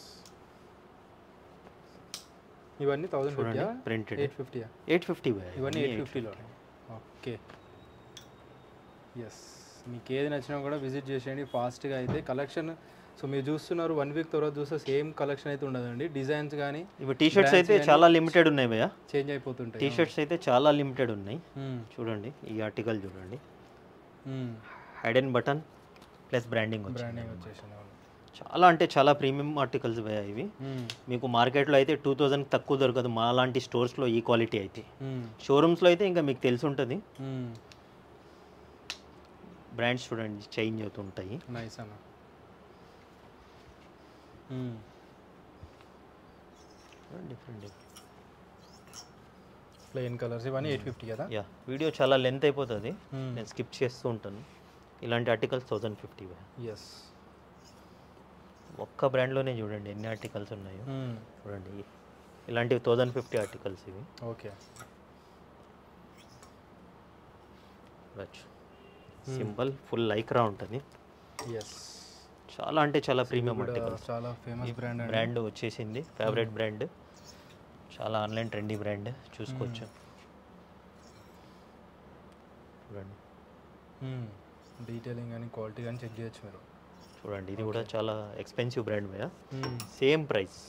ఇవన్నీ 1050 ప్రింటెడ్ 850 భయ్యా. ఇవన్నీ 850లో. ఓకే ఎస్ మీకు ఏది నచ్చినా కూడా విజిట్ చేసేయండి ఫాస్ట్గా. అయితే కలెక్షన్ సో మీరు చూస్తున్నారు, 1 వీక్ తర్వాత చూస్తే సేమ్ కలెక్షన్ అయితే ఉండదండి. డిజైన్స్ కానీ ఇవి టీ షర్ట్స్ అయితే చాలా లిమిటెడ్ ఉన్నాయి భయ్యా, చేంజ్ అయిపోతుంటాయి. టీ షర్ట్స్ అయితే చాలా లిమిటెడ్ ఉన్నాయి. చూడండి ఈ ఆర్టికల్ చూడండి, హైడెన్ బటన్ ప్లస్ బ్రాండింగ్ వచ్చేసింది. చాలా అంటే చాలా ప్రీమియం ఆర్టికల్స్ భయ్యా ఇవి. మీకు మార్కెట్లో అయితే 2000 తక్కువ దొరకదు, మా లాంటి స్టోర్స్లో ఈ క్వాలిటీ అయితే. షోరూమ్స్లో అయితే ఇంకా మీకు తెలిసి ఉంటుంది. బ్రాండ్స్ చూడండి చేంజ్ అవుతుంటాయి. నైస్ అన్న. డిఫరెంట్ ప్లెయిన్ కలర్స్ ఇవన్నీ 850 కదా. యా వీడియో చాలా లెంత్ అయిపోతుంది, నేను స్కిప్ చేస్తూ ఉంటాను. ఇలాంటి ఆర్టికల్స్ 1050. ఎస్ ఒక్క బ్రాండ్లోనే చూడండి ఎన్ని ఆర్టికల్స్ ఉన్నాయో. చూడండి ఇలాంటివి 1050 ఆర్టికల్స్ ఇవి. ఓకే సింపుల్ ఫుల్ లైక్రా ఉంటుంది. ఎస్ చాలా అంటే చాలా ప్రీమియం ఆర్టికల్స్, చాలా ఫేమస్ బ్రాండ్ వచ్చేసింది, ఫేవరెట్ బ్రాండ్, చాలా ఆన్లైన్ ట్రెండీ బ్రాండ్. చూసుకోవచ్చు చూడండి, డీటెయిలింగ్ కానీ క్వాలిటీ కానీ చెక్ చేయొచ్చు మీరు. చూడండి ఇది కూడా చాలా ఎక్స్పెన్సివ్ బ్రాండ్ భయ్యా, సేమ్ ప్రైస్.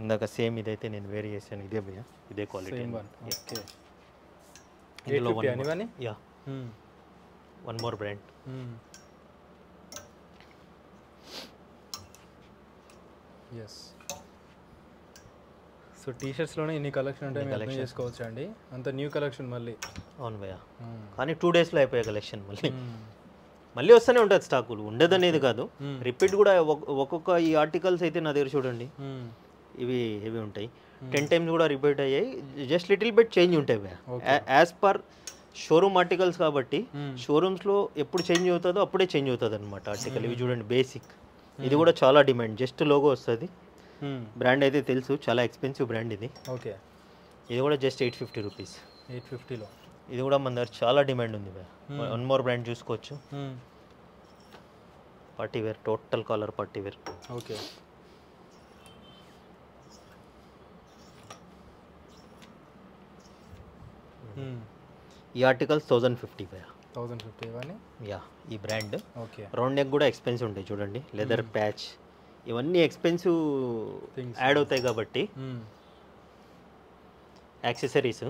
ఇందాక సేమ్ ఇదైతే నేను వేరే చేశాను, ఇదే భయ్యా, ఇదే క్వాలిటీ. Same one. ఓకే. ఇందులో 850 అనివని? Yeah, one more brand. Yes. So టీ షర్ట్స్లోనే ఇన్ని కలెక్షన్ ఉంటాయి, మీరు అర్థం చేసుకోవచ్చు అండి. అంత న్యూ కలెక్షన్ మళ్ళీ. అవును భయ్యా, కానీ 2 డేస్లో అయిపోయే కలెక్షన్. మళ్ళీ వస్తూనే ఉంటుంది స్టాకులు, ఉండదనేది కాదు. రిపీట్ కూడా ఒక్కొక్క ఈ ఆర్టికల్స్ అయితే నా దగ్గర చూడండి, ఇవి ఉంటాయి 10 టైమ్స్ కూడా రిపీట్ అయ్యాయి. జస్ట్ లిటిల్ బిట్ చేంజ్ ఉంటాయి భయ్యా, యాజ్ పర్ షోరూమ్ ఆర్టికల్స్ కాబట్టి. షోరూమ్స్లో ఎప్పుడు చేంజ్ అవుతుందో అప్పుడే చేంజ్ అవుతుంది అనమాట ఆర్టికల్. ఇవి చూడండి బేసిక్, ఇది కూడా చాలా డిమాండ్. జస్ట్ లోగో వస్తుంది, బ్రాండ్ అయితే తెలుసు, చాలా ఎక్స్పెన్సివ్ బ్రాండ్ ఇది. ఓకే. ఇది కూడా జస్ట్ 850 రూపీస్. 850లో ఇది కూడా మన దగ్గర చాలా డిమాండ్ ఉంది. వన్ మోర్ బ్రాండ్ చూసుకోవచ్చు, party wear, total collar party wear. Okay. ఈ ఆర్టికల్స్ 1050 భయ్యా. 1050 ఇవన్నీ. యా, ఈ బ్రాండ్. ఓకే. రౌండ్ నెక్ కూడా ఎక్స్పెన్సివ్ ఉంటాయి చూడండి, లెదర్ ప్యాచ్, ఇవన్నీ ఎక్స్పెన్సివ్ యాడ్ అవుతాయి కాబట్టి యాక్సెసరీస్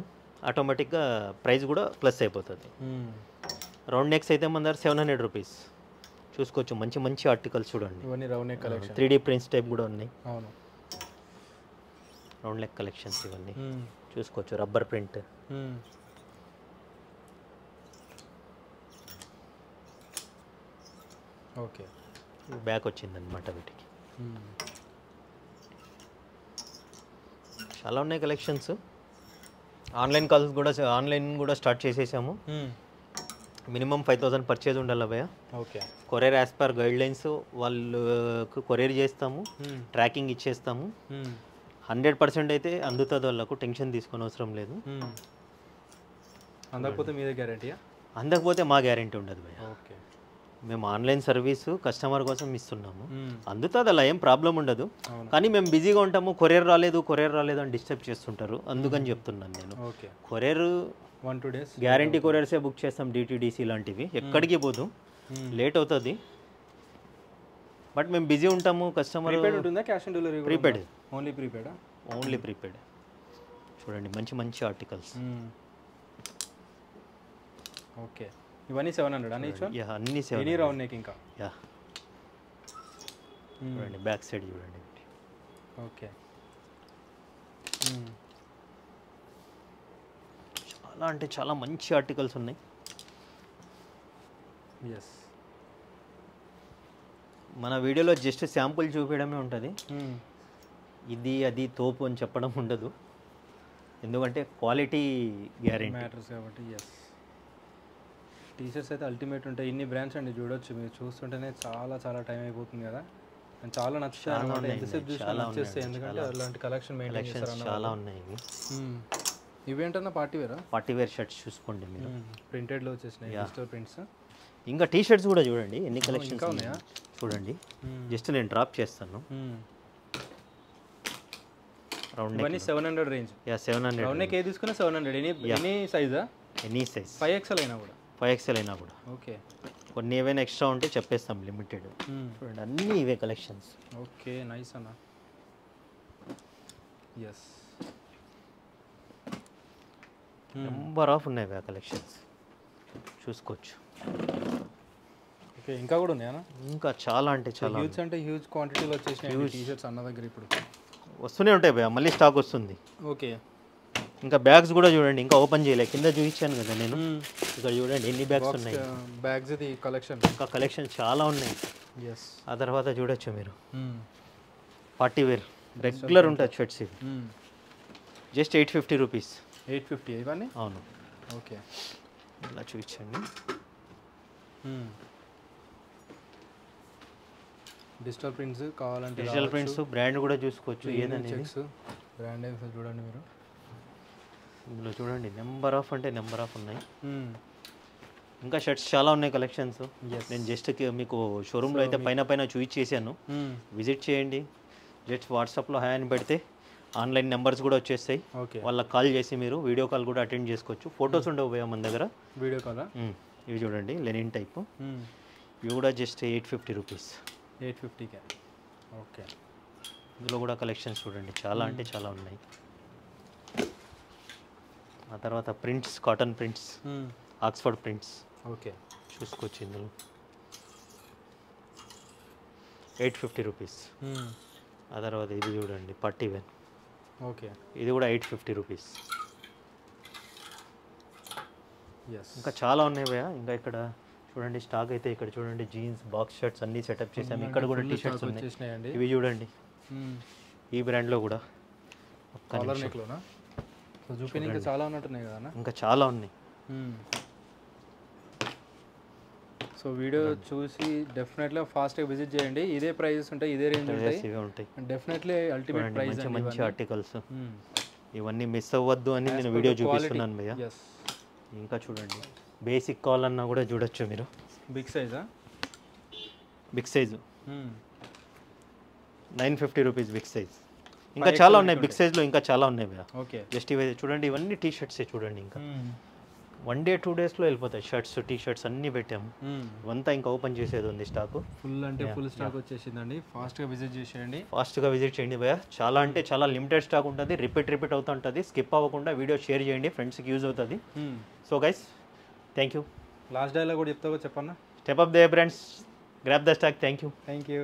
ఆటోమేటిక్గా ప్రైస్ కూడా ప్లస్ అయిపోతుంది. రౌండ్ నెక్స్ అయితే మన దగ్గర 700 రూపీస్ చూసుకోవచ్చు. మంచి మంచి ఆర్టికల్స్ చూడండి, ఇవన్నీ round neck collection, 3D prints type కూడా ఉన్నాయి. అవును, రౌండ్ నెక్ కలెక్షన్స్ ఇవన్నీ చూసుకోవచ్చు. Rubber print, okay. బ్యాక్ వచ్చిందనమాట వీటికి. చాలా ఉన్నాయి కలెక్షన్స్. ఆన్లైన్ కూడా స్టార్ట్ చేసేసాము. మినిమం 5000 పర్చేజ్ ఉండాలి భయ్యా. Okay. Courier as per guidelines వాళ్ళకు కొరియర్ చేస్తాము, ట్రాకింగ్ ఇచ్చేస్తాము. 100% అయితే అందుతుంది, వాళ్ళకు టెన్షన్ తీసుకొని అవసరం లేదు. అందకపోతే మీదే గ్యారంటీయా? అందకపోతే మా గ్యారంటీ ఉండదు భయ్యా. ఓకే. మేము ఆన్లైన్ సర్వీసు కస్టమర్ కోసం ఇస్తున్నాము, అందుతుంది, అలా ఏం ప్రాబ్లం ఉండదు. కానీ మేము బిజీగా ఉంటాము, కొరియర్ రాలేదు అని డిస్టర్బ్ చేస్తుంటారు, అందుకని చెప్తున్నాను నేను. ఓకే. కొరియర్ 1-2 డేస్ గ్యారంటీ కొరియర్సే బుక్ చేస్తాం, డిటీడీసీ లాంటివి. ఎక్కడికి పోదు, లేట్ అవుతుంది, బట్ మేము బిజీ ఉంటాము. కస్టమర్ ప్రీపెయిడ్ ఉంటుందా, cash on delivery? Prepaid. Only ప్రీపెయిడా? Only prepaid. చూడండి మంచి మంచి ఆర్టికల్స్. ఓకే. ఇవన్నీ 700 అని ఈచ్ వన్? యా, అన్ని 700. ఎనీ రౌండ్ నెక్ ఇంకా? యా, చూడండి బ్యాక్ సైడ్ చూడండి. ఓకే. చాలా అంటే చాలా మంచి ఆర్టికల్స్ ఉన్నాయి. ఎస్. మన వీడియోలో జస్ట్ శాంపుల్ చూపించడమే ఉంటుంది, ఇది అది తోపు అని చెప్పడం ఉండదు, ఎందుకంటే క్వాలిటీ గ్యారెంటీ మ్యాటర్స్ కాబట్టి. ఎస్. టీషర్ట్స్ అయితే అల్టిమేట్ ఉంటాయి. ఇన్ని బ్రాండ్స్ అండి చూడొచ్చు, మీరు చూస్తుంటేనే చాలా చాలా టైం అయిపోతుంది కదా. అండ్ చాలా నచ్చుతాయి అన్నమాట, ఎంతసేపు చూసినా నచ్చేస్తాయి, ఎందుకంటే అలాంటి కలెక్షన్ మెయింటైన్ చేస్తారు. చాలా ఉన్నాయి. ఇవేంటన్నా పార్టీ వేరా? పార్టీ వేర్ షర్ట్స్ చూసుకోండి మీరు, ప్రింటెడ్లో వచ్చేసినాయి డిజిటల్ ప్రింట్స్. ఇంకా టీ షర్ట్స్ కూడా చూడండి ఎన్ని కలెక్షన్స్ ఉన్నాయా చూడండి. జస్ట్ నేను డ్రాప్ చేస్తాను. రౌండ్ ఇవన్నీ 700 రేంజ్. యా, 700. రౌండ్ నెక్ ఏ తీసుకున్నా 700. ఎనీ సైజా? Any size. 5XL అయినా కూడా? 5XL అయినా కూడా. ఓకే. కొన్ని ఏవైనా ఎక్స్ట్రా ఉంటే చెప్పేస్తాం, లిమిటెడ్. చూడండి అన్నీ ఇవే కలెక్షన్స్. ఓకే, నైస్ అన్న. ఎస్. నెంబర్ ఆఫ్ ఉన్నాయి ఇవే కలెక్షన్స్, చూసుకోవచ్చు. ఓకే. ఇంకా కూడా ఉన్నాయా? ఇంకా చాలా అంటే చాలా. హ్యూజ్ అంటే హ్యూజ్ క్వాంటిటీలో వచ్చేసినాయి టీ షర్ట్స్ అన్న దగ్గర. ఇప్పుడు వస్తూనే ఉంటాయి భయ్యా, మళ్ళీ స్టాక్ వస్తుంది. ఓకే. ఇంకా బ్యాగ్స్ కూడా చూడండి, ఇంకా ఓపెన్ చేయలేదు, కింద చూపించాను కదా నేను. ఇక్కడ చూడండి ఎన్ని బ్యాగ్స్ ఉన్నాయి. బ్యాగ్స్ ఇది కలెక్షన్, ఇంకా కలెక్షన్ చాలా ఉన్నాయి. ఎస్. ఆ తర్వాత చూడొచ్చు మీరు పార్టీ వేర్ రెగ్యులర్ ఉంటుంది షర్ట్స్. ఇవి జస్ట్ 850 రూపీస్. 850 ఇవన్నీ? అవును. ఓకే. ఇలా చూపించండి. డిజిటల్ ప్రింట్స్ కావాలంటే డిజిటల్ ప్రింట్స్ బ్రాండ్ కూడా చూసుకోవచ్చు, ఏదైనా బ్రాండ్ ఏదో చూడండి మీరు. ఇందులో చూడండి నెంబర్ ఆఫ్ అంటే నెంబర్ ఆఫ్ ఉన్నాయి. ఇంకా షర్ట్స్ చాలా ఉన్నాయి కలెక్షన్స్. నేను జస్ట్ మీకు షోరూంలో అయితే పైన చూపించేసాను, విజిట్ చేయండి. జస్ట్ వాట్సాప్లో హాయ్ అని పెడితే ఆన్లైన్ నెంబర్స్ కూడా వచ్చేస్తాయి, వాళ్ళకి కాల్ చేసి మీరు వీడియో కాల్ కూడా అటెండ్ చేసుకోవచ్చు. ఫొటోస్ ఉండవు భయ్యా మన దగ్గర. Video call? ఇవి చూడండి లెనిన్ టైప్, ఇవి కూడా జస్ట్ 850 రూపీస్. 850కే. ఓకే. ఇందులో కూడా కలెక్షన్స్ చూడండి చాలా అంటే చాలా ఉన్నాయి. ఆ తర్వాత prints, cotton prints, Oxford prints okay చూసుకోవచ్చు. ఇందులో 850 రూపీస్. ఆ తర్వాత ఇది చూడండి పట్టీ వెన్, ఓకే ఇది కూడా 850 రూపీస్. ఎస్ ఇంకా చాలా ఉన్నాయి భయ్యా. ఇంకా ఇక్కడ చూడండి స్టాక్ అయితే ఇక్కడ చూడండి జీన్స్, బాక్స్ షర్ట్స్ అన్నీ సెటప్ చేసాము. ఇక్కడ కూడా టీ షర్ట్స్ ఉన్నాయి. వచ్చేసినాయండి. ఇవి చూడండి ఈ బ్రాండ్లో కూడా. ఒక్క కాలర్ నిమిషం. నెక్లోనా? సో చూపిన ఇంకా చాలా ఉన్నట్టున్నాయి కదా. ఇంకా చాలా ఉన్నాయి. సో వీడియో చూసి డెఫినెట్గా ఫాస్ట్గా విజిట్ చేయండి. ఇదే ప్రైజెస్ ఉంటాయి, ఇదే రేంజ్ ఉంటాయి. ఇవే ఉంటాయి. డెఫినెట్లీ అల్టిమేట్ ప్రైస్ మంచి మంచి ఆర్టికల్స్. ఇవన్నీ మిస్ అవ్వద్దు అని నేను వీడియో చూపిస్తున్నాను భయ్యా. ఎస్ ఇంకా చూడండి బేసిక్ కావాలన్నా కూడా చూడొచ్చు మీరు. బిగ్ సైజా? Big size 950 rupees big size. ఇంకా చాలా ఉన్నాయి బిగ్ సైజ్లో, ఇంకా చాలా ఉన్నాయి భయ్యా. ఓకే జస్ట్ ఇవే చూడండి, ఇవన్నీ టీ షర్ట్సే చూడండి. ఇంకా 1 day 2 daysలో వెళ్ళిపోతాయి షర్ట్స్, టీ షర్ట్స్ అన్నీ పెట్టాము. ఇవంతా ఇంకా ఓపెన్ చేసేది ఉంది స్టాక్. ఫుల్ అంటే ఫుల్ స్టాక్ వచ్చేసిందండి. ఫాస్ట్గా విజిట్ చేసేయండి. ఫాస్ట్గా విజిట్ చేయండి భయ్యా. చాలా అంటే చాలా లిమిటెడ్ స్టాక్ ఉంటుంది. రిపీట్ అవుతూ ఉంటుంది. స్కిప్ అవ్వకుండా వీడియో షేర్ చేయండి, ఫ్రెండ్స్కి యూజ్ అవుతుంది. So guys thank you. Last dialogue కూడా చెప్తావో చెప్పన్నా? Step up they brands, grab the stock. Thank you.